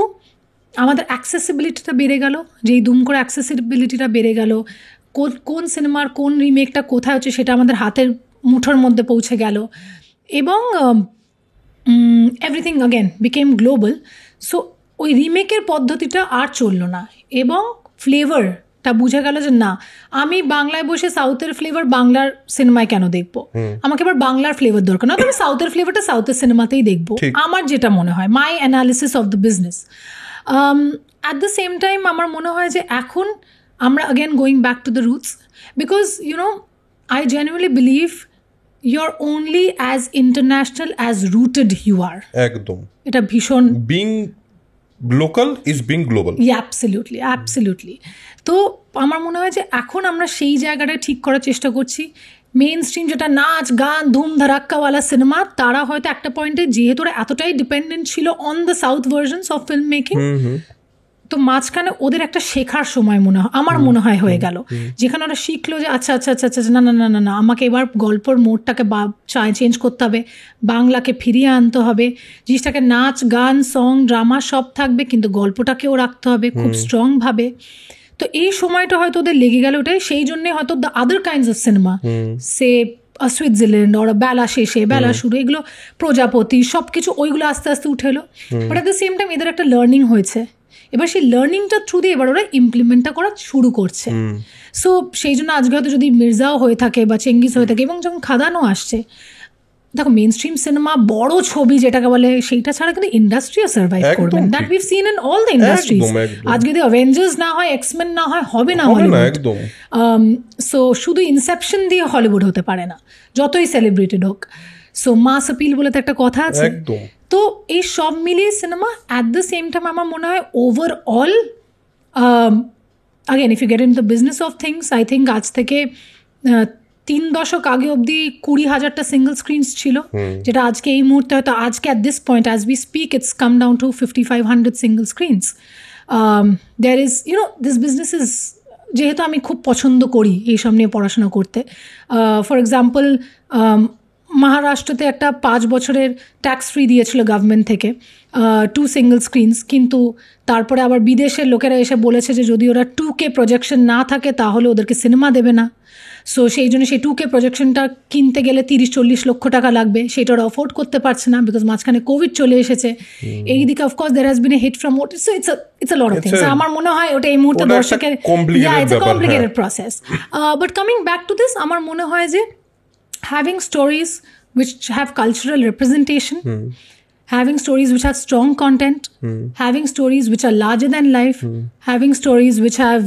আমাদের অ্যাক্সেসিবিলিটিটা বেড়ে গেল, যেই দুম করে অ্যাক্সেসিবিলিটিটা বেড়ে গেল, কোন সিনেমার কোন রিমেকটা কোথায় হচ্ছে সেটা আমাদের হাতের মুঠোর মধ্যে পৌঁছে গেল, এবং everything again became global. So ওই রিমেকের পদ্ধতিটা আর চললো না, এবং ফ্লেভারটা বুঝে গেল যে না, আমি বাংলায় বসে সাউথের ফ্লেভার বাংলার সিনেমায় কেন দেখবো, আমাকে এবার বাংলার ফ্লেভার দরকার না, তবে সাউথের ফ্লেভারটা সাউথের সিনেমাতেই দেখবো, আমার যেটা মনে হয়, my analysis of the business. At the same time আমার মনে হয় যে এখন আমরা again going back to the roots, because I genuinely believe you're only as international as rooted you are.
একদম,
এটা ভীষণ,
being local is being global.
Yeah, absolutely. তো আমার মনে হয় যে এখন আমরা সেই জায়গাটা ঠিক করার চেষ্টা করছি। মেইন স্ট্রিম যেটা নাচ গান ধুম ধারাক্কাওয়ালা সিনেমা, তারা হয়তো একটা পয়েন্টে যেহেতু ওরা এতটাই ডিপেন্ডেন্ট ছিল on the south ভার্জনস of film making, তো মাঝখানে ওদের একটা শেখার সময় আমার মনে হয় হয়ে গেল, যেখানে ওরা শিখলো যে আচ্ছা আচ্ছা আচ্ছা আচ্ছা না না না না না, আমাকে এবার গল্পর মোডটাকে চেঞ্জ করতে হবে, বাংলাকে ফিরিয়ে আনতে হবে, জিনিসটাকে নাচ গান সং ড্রামা সব থাকবে, কিন্তু গল্পটাকেও রাখতে হবে খুব স্ট্রংভাবে। তো এই সময়টা হয়তো ওদের লেগে গেল ওটাই, সেই জন্যে হয়তো the other kinds of cinema, say Switzerland, ওরা বেলা শেষে বেলা শুরু, এগুলো প্রজাপতি সব কিছু ওইগুলো আস্তে আস্তে উঠে এলো, but at the same time এদের একটা লার্নিং হয়েছে, এবার সেই লার্নিংটা থ্রু দিয়ে এবার ওরা ইমপ্লিমেন্টটা করা শুরু করছে। সো সেই জন্য আজকে হয়তো যদি মির্জাও হয়ে থাকে বা চেঙ্গিস হয়ে থাকে, এবং যখন খাদানও আসছে, দেখো মেইন স্ট্রিম সিনেমা বড় ছবি যেটাকে বলে, সেইটা ছাড়া কিন্তু ইন্ডাস্ট্রিও সার্ভাইভ করবে, that we've seen in all the industries. আজকে যদি অ্যাভেঞ্জার্স না হয়, এক্সমেন না হয়, হবে না হলিউড। সো শুধু ইনসেপশন দিয়ে হলিউড হতে পারে না, যতই সেলিব্রেটেড হোক। সো মাস অ্যাপিল বলে তো একটা কথা আছে, তো এই সব মিলিয়ে cinema at the same time আমার মনে হয় overall, again if you get in the business of things, I think আজ থেকে 3 দশক আগে অবধি 20,000টা সিঙ্গল স্ক্রিনস ছিল, যেটা আজকে এই মুহূর্তে হয়তো আজকে at this point as we speak it's come down to 5,500 single screens. There is this business is, যেহেতু আমি খুব পছন্দ করি এইসব নিয়ে পড়াশোনা করতে, ফর এক্সাম্পল মহারাষ্ট্রতে একটা 5 বছরের ট্যাক্স ফ্রি দিয়েছিল গভর্নমেন্ট থেকে 2 সিঙ্গল স্ক্রিনস, কিন্তু তারপরে আবার বিদেশের লোকেরা এসে বলেছে যে যদি ওরা 2K প্রজেকশন না থাকে তাহলে ওদেরকে সিনেমা দেবে না। সো সেই জন্য সেই 2K প্রজেকশনটা কিনতে গেলে 30-40 লক্ষ টাকা লাগবে, সেটা ওরা অ্যাফোর্ড করতে পারছে না, বিকজ মাঝখানে কোভিড চলে এসেছে। এইদিকে of course there has been a hit from OTT, so it's a lot of things. আমার মনে হয় ওটা এই মুহূর্তে দর্শকের, it's a complicated process. But coming back to this, আমার মনে হয় যে having stories which have cultural representation, having stories which have strong content, having stories which are larger than life, having stories which have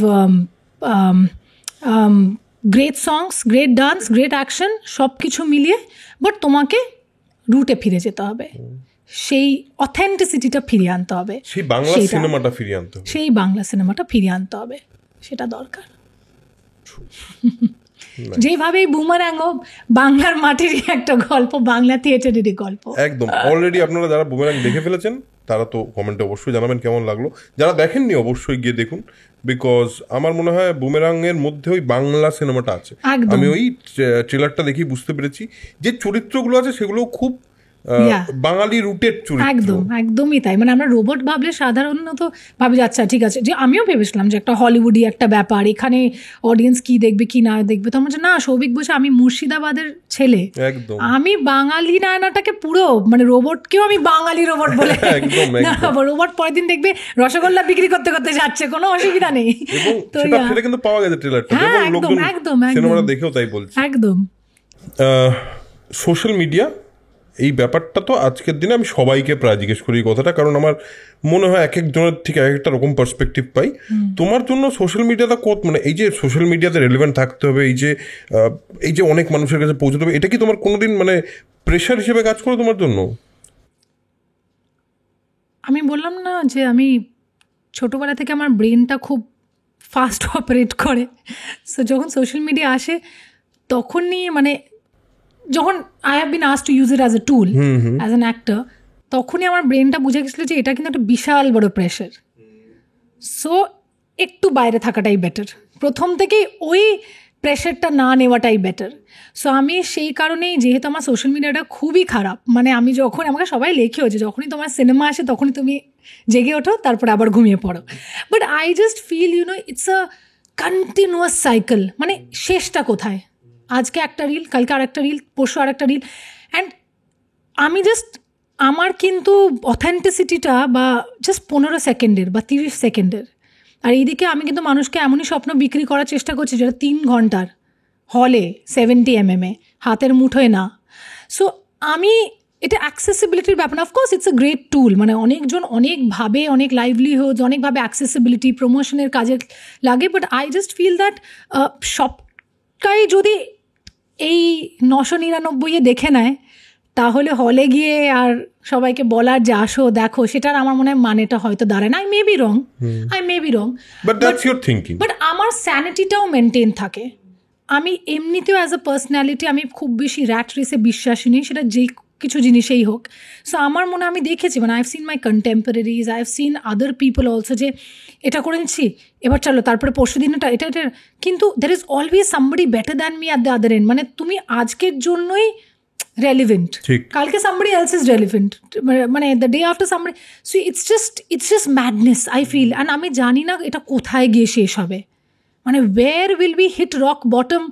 great songs, great dance, great action, সব কিছু মিলিয়ে, but তোমাকে রুটে ফিরে যেতে হবে, সেই অথেন্টিসিটিটা ফিরিয়ে আনতে হবে,
সেই বাংলা সিনেমাটা ফিরিয়ে আনতে হবে,
সেই বাংলা সিনেমাটা ফিরিয়ে আনতে হবে, সেটা দরকার। যেভাবেই বুমারাঙ্গও বাংলার মাটিরই একটা গল্প, বাংলা থিয়েটারেরই গল্প।
একদম, অলরেডি আপনারা যারা বুমেরাং দেখে ফেলেছেন তারা তো কমেন্টে অবশ্যই জানাবেন কেমন লাগলো, যারা দেখেননি অবশ্যই গিয়ে দেখুন, বিকজ আমার মনে হয় বুমেরাং এর মধ্যে ওই বাংলা সিনেমাটা আছে। আমি ওই ট্রেলারটা দেখি বুঝতে পেরেছি যে চরিত্রগুলো আছে সেগুলো খুব বাঙালি রুটের চরিত্র,
একদমই তাই। মানে আমরা রোবট ভাবলে সাধারণত ভাবি আচ্ছা ঠিক আছে, যে আমিও ভেবেছিলাম যে একটা হলিউডি একটা ব্যাপার, এখানে অডিয়েন্স কি দেখবে কি না দেখবে, তো আমার না, সৌভিক বসে আমি মুর্শিদাবাদের ছেলে, আমি বাঙালি নায়নাটাকে পুরো মানে রোবটকেও আমি বাঙালি রোবট বলে, রোবট পরের দিন দেখবে রসগোল্লা বিক্রি করতে করতে যাচ্ছে, কোনো অসুবিধা নেই।
তো সেটা কিন্তু পাওয়া গেছে ট্রেলারটা, একদম সিনেমাটা দেখেও তাই বলছে।
একদম
সোশ্যাল মিডিয়া এই ব্যাপারটা তো আজকের দিনে আমি সবাইকে প্রায় জিজ্ঞেস করি এই কথাটা, কারণ আমার মনে হয় এক একজনের ঠিক এক একটা রকম পার্সপেক্টিভ পাই। তোমার জন্য সোশ্যাল মিডিয়াটা মানে এই যে সোশ্যাল মিডিয়াতে রেলেভেন্ট থাকতে হবে, এই যে অনেক মানুষের কাছে পৌঁছতে হবে, এটা কি তোমার কোনোদিন মানে প্রেশার হিসেবে কাজ করে তোমার জন্য?
আমি বললাম না যে আমি ছোটোবেলা থেকে আমার ব্রেনটা খুব ফাস্ট অপারেট করে, সো যখন সোশ্যাল মিডিয়া আসে তখনই মানে যখন I have been asked to use it as a tool as an actor, তখনই আমার ব্রেনটা বুঝে গেছিলো যে এটা কিন্তু একটা বিশাল বড় প্রেশার। সো একটু বাইরে থাকাটাই বেটার, প্রথম থেকেই ওই প্রেশারটা না নেওয়াটাই বেটার। সো আমি সেই কারণেই, যেহেতু আমার সোশ্যাল মিডিয়াটা খুবই খারাপ, মানে আমি যখন, আমাকে সবাই লেখেও যে যখনই তোমার সিনেমা আসে তখনই তুমি জেগে ওঠো, তারপরে আবার ঘুমিয়ে পড়ো। But I just feel it's a continuous cycle, মানে শেষটা কোথায়? আজকে একটা রিল, কালকে আর একটা রিল, পরশু আর একটা রিল। অ্যান্ড আমি জাস্ট, আমার কিন্তু অথেন্টিসিটিটা বা জাস্ট 15 সেকেন্ডের বা 30 সেকেন্ডের। আর এইদিকে আমি কিন্তু মানুষকে এমনই স্বপ্ন বিক্রি করার চেষ্টা করছি যেটা 3 ঘন্টার, হলে 70 mm হাতের মুঠোয় না। সো আমি, এটা অ্যাক্সেসিবিলিটির ব্যাপার না। অফকোর্স ইটস এ গ্রেট টুল, মানে অনেকজন অনেকভাবে, অনেক লাইভলিহুড, অনেকভাবে অ্যাক্সেসিবিলিটি প্রমোশনের কাজে লাগে। But I just feel that সবটাই যদি এই 999 দেখে নেয়, তাহলে হলে গিয়ে আর সবাইকে বলার যে আসো দেখো, সেটার আমার মনে হয় মানেটা হয়তো দাঁড়ায় না। I may be wrong, but আমার স্যানিটিটাও মেনটেন থাকে। আমি এমনিতেও অ্যাজ আ পার্সোনালিটি আমি খুব বেশি র্যাট রেসে বিশ্বাসী নেই, সেটা যে কিছু জিনিসেই হোক। সো আমার মনে আমি দেখেছি, মানে I have seen my কন্টেম্পোরারিজ, I have seen other people also, যে এটা করে নিচ্ছি, এবার চলো তারপরে পরশু দিন এটা, কিন্তু there is always somebody better than me at the other end. মানে তুমি আজকের জন্যই রেলিভেন্ট, কালকে সামবডি এলস ইজ রেলিভেন্ট, মানে the day after somebody. So it's just madness I feel. And আমি জানি না এটা কোথায় গিয়ে শেষ হবে, মানে where will we hit rock bottom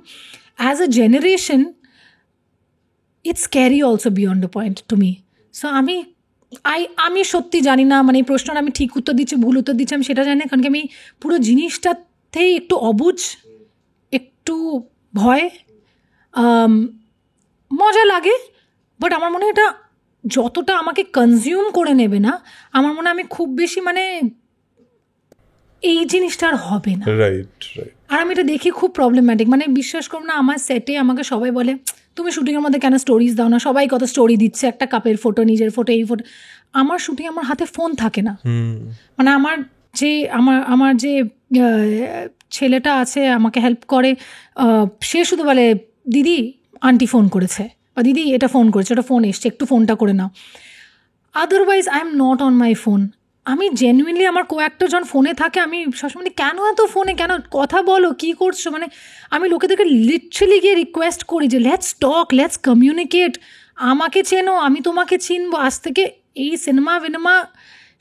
as a generation? It's scary also beyond a point to me. So আমি সত্যি জানি না, মানে এই প্রশ্নটা আমি ঠিক উত্তর দিচ্ছি ভুল উত্তর দিচ্ছি আমি সেটা জানি না, কারণ কি আমি পুরো জিনিসটাতেই একটু অবুঝ, একটু ভয়, মজা লাগে। বাট আমার মনে হয় এটা যতটা আমাকে কনজিউম করে নেবে না, আমার মনে হয় আমি খুব বেশি, মানে এই জিনিসটা আর হবে না। আর আমি এটা দেখি খুব প্রবলেম্যাটিক, মানে বিশ্বাস করো না, আমার সেটে আমাকে সবাই বলে তুমি শুটিংয়ের মধ্যে কেন স্টোরিজ দাও না, সবাই কত স্টোরি দিচ্ছে, একটা কাপের ফটো, নিজের ফটো, এই ফটো। আমার শুটিং, আমার হাতে ফোন থাকে না, মানে আমার যে ছেলেটা আছে আমাকে হেল্প করে, সে শুধু বলে দিদি আন্টি ফোন করেছে, বা দিদি এটা ফোন করেছে, ওটা ফোন এসছে, একটু ফোনটা করে নাও। Otherwise I am not on my phone. আমি জেনুইনলি, আমার কয়েকটা জন ফোনে থাকে, আমি সবসময় কেন এত ফোনে, কেন কথা বলো, কী করছো, মানে আমি লোকেদেরকে লিটারালি গিয়ে রিকোয়েস্ট করি যে লেটস টক, লেটস কমিউনিকেট, আমাকে চেনো, আমি তোমাকে চিনবো। আজ থেকে এই সিনেমা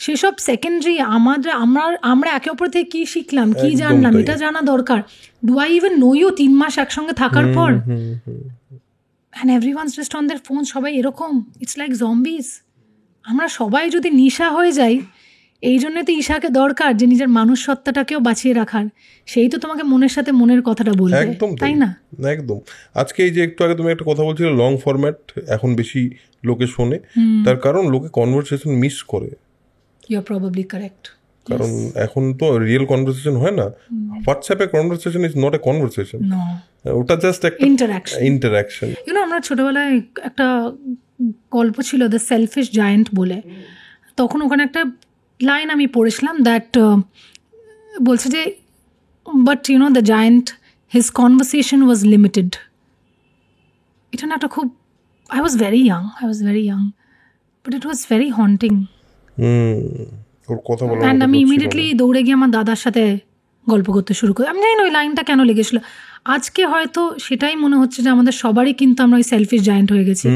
সেসব সেকেন্ডারি। আমরা একে অপর থেকে কী শিখলাম, কী জানলাম, এটা জানা দরকার। Do I even know you 3 মাস একসঙ্গে থাকার পর? And everyone's just on their phone, সবাই এরকম, ইটস লাইক জম্বিজ। আমরা সবাই যদি নিশা হয়ে যাই, এই জন্যই তো ঈশাকে দরকার, যে নিজের মানুষ সত্তাটাকেও বাঁচিয়ে রাখার। সেই তো তোমাকে মনের সাথে মনের কথাটা বলবে, তাই না?
একদম। আজকে এই যে একটু আগে তুমি একটা কথা বলছিলে, লং ফরম্যাট এখন বেশি লোকে শোনে, তার কারণ লোকে কনভারসেশন মিস করে।
You are probably correct.
কারণ এখন তো রিয়েল কনভারসেশন হয় না। হোয়াটসঅ্যাপে conversation is not a conversation, ওটা জাস্ট একটা ইন্টারাকশন।
আমরা ছোটবেলায় একটা গল্প ছিল দ্য সেলফিশ জায়ান্ট বলে, তখন ওখানে একটা লাইন আমি পড়েছিলাম দ্যাট বলছে যে but the giant his conversation was limited. এটা না একটা খুব, I was very young but it was very haunting. And আমি ইমিডিয়েটলি দৌড়ে গিয়ে আমার দাদার সাথে গল্প করতে শুরু করি। আমি জানি না ওই লাইনটা কেন লেগেছিল। আজকে হয়তো সেটাই মনে হচ্ছে যে আমাদের সবারই কিন্তু আমরা ওই সেলফিশ জায়ান্ট হয়ে গেছি,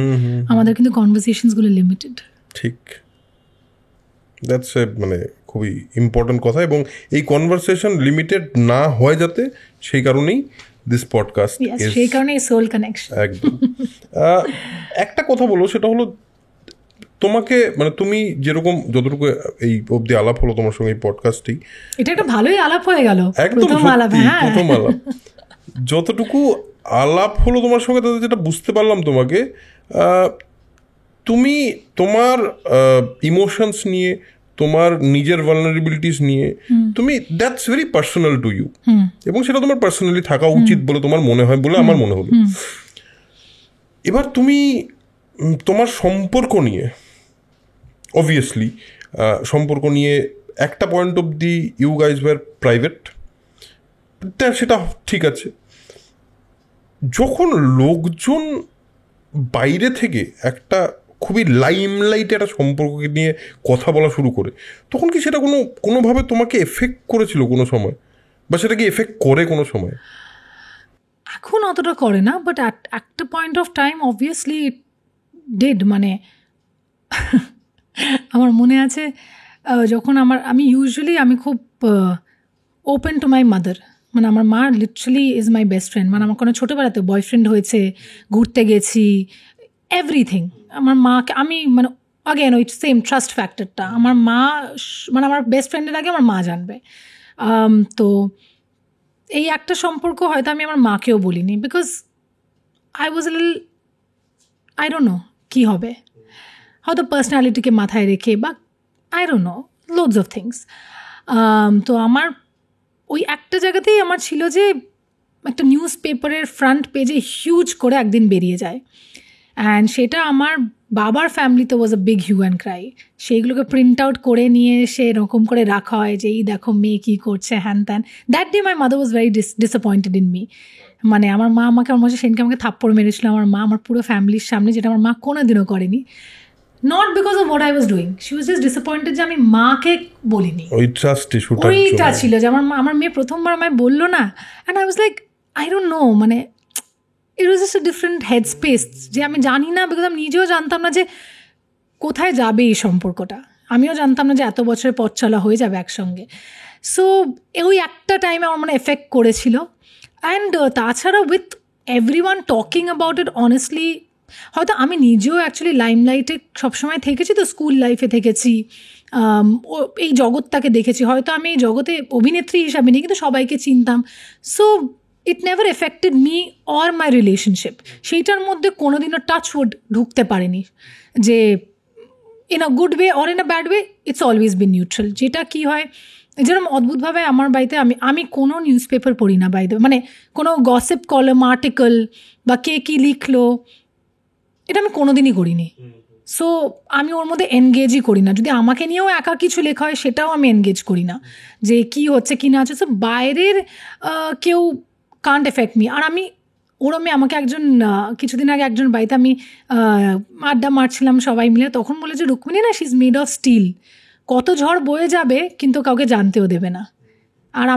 আমাদের কিন্তু কনভারসেশনসগুলো লিমিটেড।
ঠিক, দ্যাটস এ মানে খুবই ইম্পর্টেন্ট কথা। এবং এই কনভারসেশন লিমিটেড না হয় যাতে, সেই কারণেই দিস পডকাস্ট,
সেই কারণেই সোল কানেকশন।
একদম। একটা কথা বলো, সেটা হলো তোমাকে, মানে তুমি যেরকম যতটুকু এই অবধি আলাপ হলো তোমার সঙ্গে এই পডকাস্টই,
এটা একটা ভালোই আলাপ হয়ে গেল।
একদম প্রথম আলাপ। যতটুকু আলাপ হলো তোমার সঙ্গে, তাতে যেটা বুঝতে পারলাম তোমাকে, তুমি তোমার ইমোশনস নিয়ে, তোমার নিজের ভালনারেবিলিটিস নিয়ে, তুমি that's very personal to you, এবং সেটা তোমার পার্সোনালি থাকা উচিত বলে তোমার মনে হয় বলে আমার মনে হলো। এবার তুমি তোমার সম্পর্ক নিয়ে, অবভিয়াসলি সম্পর্ক নিয়ে একটা পয়েন্ট অবধি ইউ গাইজ ওয়্যার প্রাইভেট, সেটা ঠিক আছে। যখন লোকজন বাইরে থেকে একটা খুবই লাইমলাইটে একটা সম্পর্ককে নিয়ে কথা বলা শুরু করে, তখন কি সেটা কোনোভাবে তোমাকে এফেক্ট করেছিল কোনো সময়, বা সেটা কি এফেক্ট করে কোনো সময়?
এখন অতটা করে না, বাট একটা point of time obviously it did. মানে আমার মনে আছে যখন আমি ইউজুয়ালি আমি খুব ওপেন টু মাই মাদার। মানে আমার মা literally is my best friend. মানে আমার কোনো ছোটোবেলাতে বয়ফ্রেন্ড হয়েছে, ঘুরতে গেছি, এভরিথিং। আমার মাকে আমি মানে আগেন ওই সেম ট্রাস্ট ফ্যাক্টরটা, আমার মা মানে আমার বেস্ট ফ্রেন্ডের আগে আমার মা জানবে। তো এই একটা সম্পর্ক হয়তো আমি আমার মাকেও বলিনি, because I was little I don't know কী হবে, হয়তো পার্সোনালিটিকে মাথায় রেখে বা I don't know loads of things. তো আমার ওই একটা জায়গাতেই আমার ছিল যে একটা নিউজ পেপারের ফ্রন্ট পেজে হিউজ করে একদিন বেরিয়ে যায়, অ্যান্ড সেটা আমার বাবার ফ্যামিলিতে was a big hue and cry. সেইগুলোকে প্রিন্ট আউট করে নিয়ে এসে এরকম করে রাখা হয় যে এই দেখো মেয়ে কী করছে, হ্যান ত্যান। That day my mother was very disappointed in me. মানে আমার মা আমাকে আমার মনে সেদিনকে আমাকে থাপ্পড় মেরেছিল আমার মা আমার পুরো ফ্যামিলির সামনে, যেটা আমার মা কোনোদিনও করেনি। Not because of what I was doing, she was just disappointed যে আমি মাকে বলিনি। ওইটা ছিল যে আমার মেয়ে প্রথমবার আমায় বললো না, and I was like I don't know, মানে it was just a different head space যে আমি জানি না, বিকজ আমি নিজেও জানতাম না যে কোথায় যাবে এই সম্পর্কটা। আমিও জানতাম না যে এত বছরের পথ চলা হয়ে যাবে একসঙ্গে। সো ওই একটা টাইমে আমার মানে এফেক্ট করেছিল। অ্যান্ড তাছাড়া with every one talking about it, honestly হয়তো আমি নিজেও অ্যাকচুয়ালি লাইমলাইটে সবসময় থেকেছি, তো স্কুল লাইফে থেকেছি, এই জগৎটাকে দেখেছি। হয়তো আমি এই জগতে অভিনেত্রী হিসাবে নেই, কিন্তু সবাইকে চিনতাম। So it never affected me or my relationship. সেইটার মধ্যে কোনোদিনও টাচউড ঢুকতে পারেনি যে in a good way or in a bad way, it's always been neutral. যেটা কী হয়, যেরকম অদ্ভুতভাবে আমার বাড়িতে আমি কোনো নিউজ পেপার পড়ি না বাইরে, মানে কোনো গসিপ কলাম, আর্টিকেল বা কে কী লিখলো, এটা আমি কোনোদিনই করিনি। সো আমি ওর মধ্যে এনগেজই করি না। যদি আমাকে নিয়েও একা কিছু লেখা হয় সেটাও আমি এনগেজ করি না, যে কী হচ্ছে কী না হচ্ছে। সো বাইরের কেউ কান্ট এফেক্ট মি। আর আমাকে একজন কিছুদিন আগে একজন বাড়িতে আমি আড্ডা মারছিলাম সবাই মিলে, তখন বলে যে রুক্মিণী না, she is made of steel, কত ঝড় বয়ে যাবে কিন্তু কাউকে জানতেও দেবে না। আর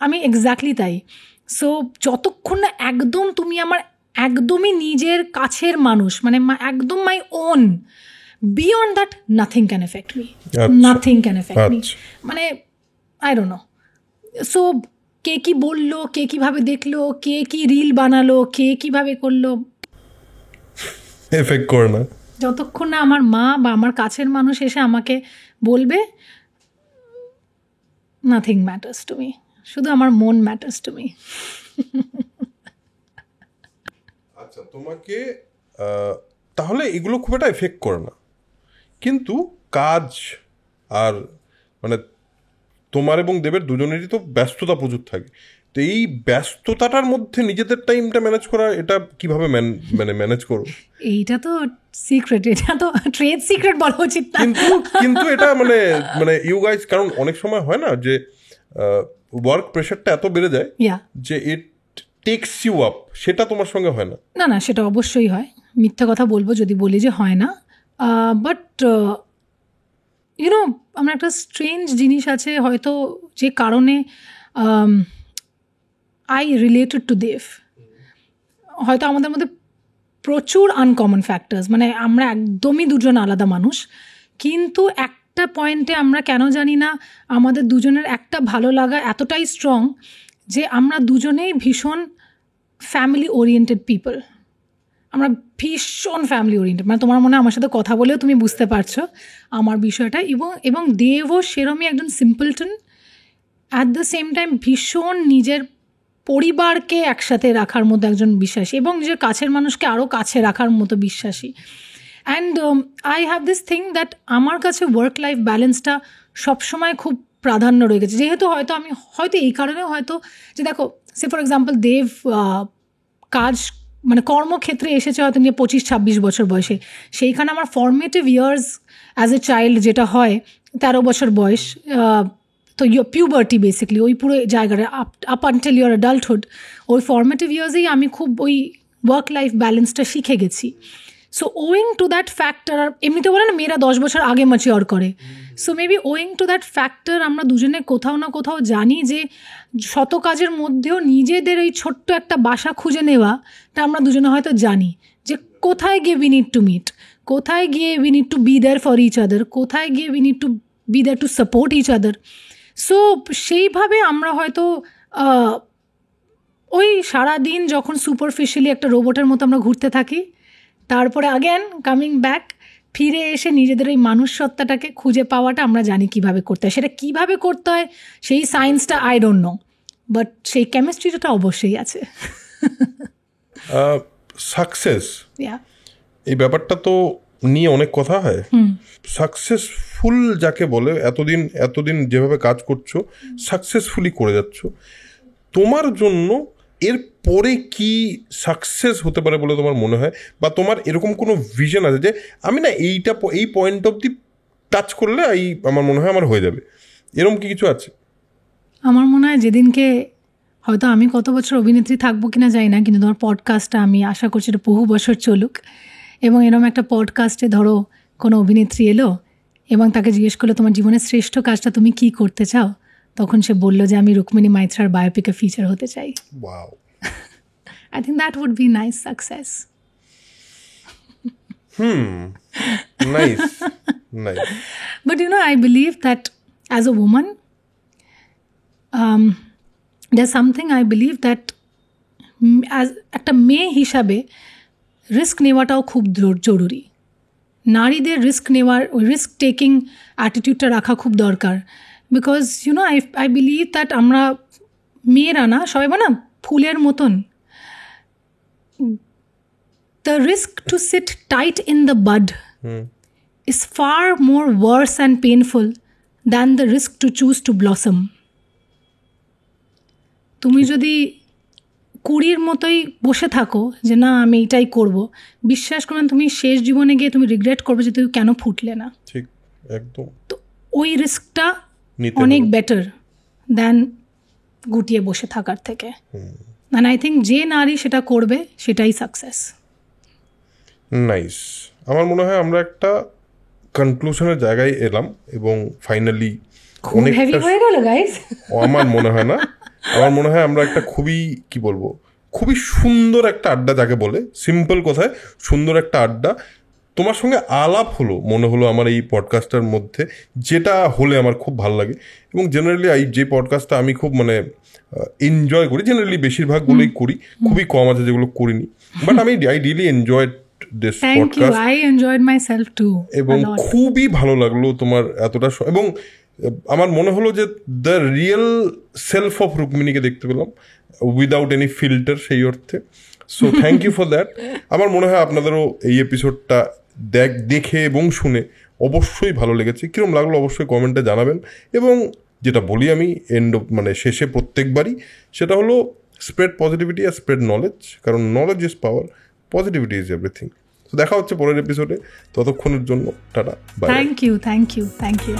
আমি এক্স্যাক্টলি তাই। সো যতক্ষণ না একদম তুমি আমার একদমই নিজের কাছের মানুষ, মানে একদম my own, beyond that nothing can effect me, nothing can effect me. মানে আই ডোন্ট নো। সো কে কী বললো, কে কীভাবে দেখলো, কে কী রিল বানালো, কে কীভাবে করলো,
এফেক্ট করে না।
যতক্ষণ না আমার মা বা আমার কাছের মানুষ এসে আমাকে বলবে, নাথিং ম্যাটার্স টু মি, শুধু আমার মন ম্যাটার্স টু মি।
আচ্ছা, তোমাকে তাহলে এগুলো খুব একটা এফেক্ট করে না, কিন্তু কাজ আর মানে তোমার এবং দেবের দুজনেরই তো ব্যস্ততা প্রচুর থাকে, তো এই ব্যস্ততাটার মধ্যে নিজেদের টাইমটা ম্যানেজ করা, এটা কিভাবে ম্যানেজ করো?
এইটা তো সিক্রেট, এটা তো ট্রেড সিক্রেট বলা উচিত না,
কিন্তু এটা মানে ইউ গাইস, কারণ অনেক সময় হয় না যে ওয়ার্ক প্রেশারটা এত বেড়ে যায় যে ইট টেকস ইউ আপ, সেটা তোমার সঙ্গে হয় না?
না, সেটা অবশ্যই হয়। মিথ্যা কথা বলবো যদি বলি যে হয় না, বাট ইউনো আমার একটা স্ট্রেঞ্জ জিনিস আছে, হয়তো যে কারণে আই রিলেটেড টু দেব। হয়তো আমাদের মধ্যে প্রচুর আনকমন ফ্যাক্টার্স, মানে আমরা একদমই দুজন আলাদা মানুষ, কিন্তু একটা পয়েন্টে আমরা কেন জানি না আমাদের দুজনের একটা ভালো লাগা এতটাই স্ট্রং যে আমরা দুজনেই ভীষণ ফ্যামিলি ওরিয়েন্টেড পিপল। আমরা ভীষণ ফ্যামিলি ওরিয়েন্টেড, মানে তোমার মনে হয় আমার সাথে কথা বলেও তুমি বুঝতে পারছো আমার বিষয়টা। এবং দেবও সেরমই একজন সিম্পলটন, অ্যাট দ্য সেম টাইম ভীষণ নিজের পরিবারকে একসাথে রাখার মতো একজন বিশ্বাসী, এবং নিজের কাছের মানুষকে আরও কাছে রাখার মতো বিশ্বাসী। And I have this thing that আমার কাছে ওয়ার্ক লাইফ ব্যালেন্সটা সবসময় খুব প্রাধান্য রয়ে গেছে। যেহেতু আমি এই কারণে হয়তো যে দেখো, সে ফর এক্সাম্পল দেব কাজ মানে কর্মক্ষেত্রে এসেছে হয়তো নিয়ে 25-26 বছর বয়সে, সেইখানে আমার formative years as a child যেটা হয় 13 বছর বয়স, তো পিউবার্টি বেসিক্যালি ওই পুরো জায়গাটা আপ আনটিল ইউর অ্যাডাল্টহুড, ওই ফর্মেটিভ ইয়ার্সেই আমি খুব ওই ওয়ার্ক লাইফ ব্যালেন্সটা শিখে গেছি। So owing to that factor, এমনিতে বলে না মেয়েরা 10 বছর আগে ম্যাচিওর করে, so maybe owing to that factor আমরা দুজনে কোথাও না কোথাও জানি যে শত কাজের মধ্যেও নিজেদের এই ছোট্ট একটা বাসা খুঁজে নেওয়াটা আমরা দুজনে হয়তো জানি যে কোথায় গিয়ে উই নিড টু মিট, কোথায় গিয়ে we need to be there for each other, কোথায় গিয়ে we need to be there to support each other. So সেইভাবে আমরা হয়তো ওই সারাদিন যখন সুপারফিশিয়ালি একটা রোবটের মতো আমরা ঘুরতে থাকি, তারপরে আগেন কামিং ব্যাক, ফিরে এসে নিজেদের ওই মানুষ সত্তাটাকে খুঁজে পাওয়াটা আমরা জানি কিভাবে করতে হয়। সেটা কিভাবে করতে হয় সেই সায়েন্সটা আই ডোন্ট নো, বাট সেই কেমিস্ট্রিটা অবশ্যই আছে।
সাকসেস এই ব্যাপারটা তো নিয়ে অনেক কথা হয়। সাকসেসফুল যাকে বলে, এতদিন যেভাবে কাজ করছো সাকসেসফুলি করে যাচ্ছ, তোমার জন্য এর পরে কি সাকসেস হতে পারে বলে তোমার মনে হয়? বা তোমার এরকম কোনো ভিশন আছে যে আমি না এই পয়েন্ট অবধি টাচ করলে আমার মনে হয় আমার হয়ে যাবে, এরকম কি কিছু আছে?
আমার মনে হয় যেদিনকে হয়তো আমি কত বছর অভিনেত্রী থাকবো কিনা জানি না, কিন্তু তোমার পডকাস্টটা আমি আশা করছি এটা বহু বছর চলুক, এবং এরকম একটা পডকাস্টে ধরো কোনো অভিনেত্রী এলো এবং তাকে জিজ্ঞেস করলো তোমার জীবনের শ্রেষ্ঠ কাজটা তুমি কি করতে চাও, তখন সে বললো যে আমি রুক্মিণী মাইত্রার বায়োপিকে ফিচার হতে চাই।
Wow,
I think that would be nice success.
Nice.
But I believe that as a woman, there's something I believe that as একটা মেয়ে হিসাবে রিস্ক নেওয়াটাও খুব জরুরি। নারীদের রিস্ক টেকিং অ্যাটিটিউডটা রাখা খুব দরকার। বিকজ I believe that আমরা মেয়েরা না, সবাই না ফুলের মতন, the risk to sit tight in the bud is far more worse and painful than the risk to choose to blossom. তুমি যদি কুড়ির মতোই বসে থাকো যে না আমি এটাই করব, বিশ্বাস করবেন তুমি শেষ জীবনে গিয়ে তুমি রিগ্রেট করবে যে তুমি কেন ফুটলে না।
ঠিক, একদম।
তো ওই রিস্কটা অনেক বেটার দ্যান গুটিয়ে বসে থাকার থেকে। And I think যে নারী সেটা করবে সেটাই সাকসেস।
নাইস। আমার মনে হয় আমরা একটা কনক্লুশনের জায়গায় এলাম এবং ফাইনালি
খুব হেভি হয়ে গেল গাইস।
আমার মনে হয় না, আমার মনে হয় আমরা একটা খুবই সুন্দর একটা আড্ডা, যাকে বলে সিম্পল কথায় সুন্দর একটা আড্ডা তোমার সঙ্গে আলাপ হলো, মনে হলো আমার এই পডকাস্টটার মধ্যে, যেটা হলে আমার খুব ভালো লাগে। এবং জেনারেলি যে পডকাস্টটা আমি খুব এনজয় করি, জেনারেলি বেশিরভাগগুলোই করি, খুবই কম আছে যেগুলো করিনি, but I really enjoyed this podcast.
I enjoyed myself too.
এবং খুবই ভালো লাগলো তোমার এতটা, এবং আমার মনে হলো যে দ্য রিয়েল সেলফ অফ রুক্মিণীকে দেখতে পেলাম উইদাউট এনি ফিল্টার, সেই অর্থে। So thank you for that. আমার মনে হয় আপনাদেরও এই এপিসোডটা দেখে এবং শুনে অবশ্যই ভালো লেগেছে। কীরকম লাগলো অবশ্যই কমেন্টে জানাবেন। এবং যেটা বলি আমি শেষে প্রত্যেকবারই, সেটা হলো স্প্রেড পজিটিভিটি আর স্প্রেড নলেজ, কারণ knowledge is power, positivity is everything. তো দেখা হচ্ছে পরের এপিসোডে, ততক্ষণের জন্য টাটা, বাই।
Thank you.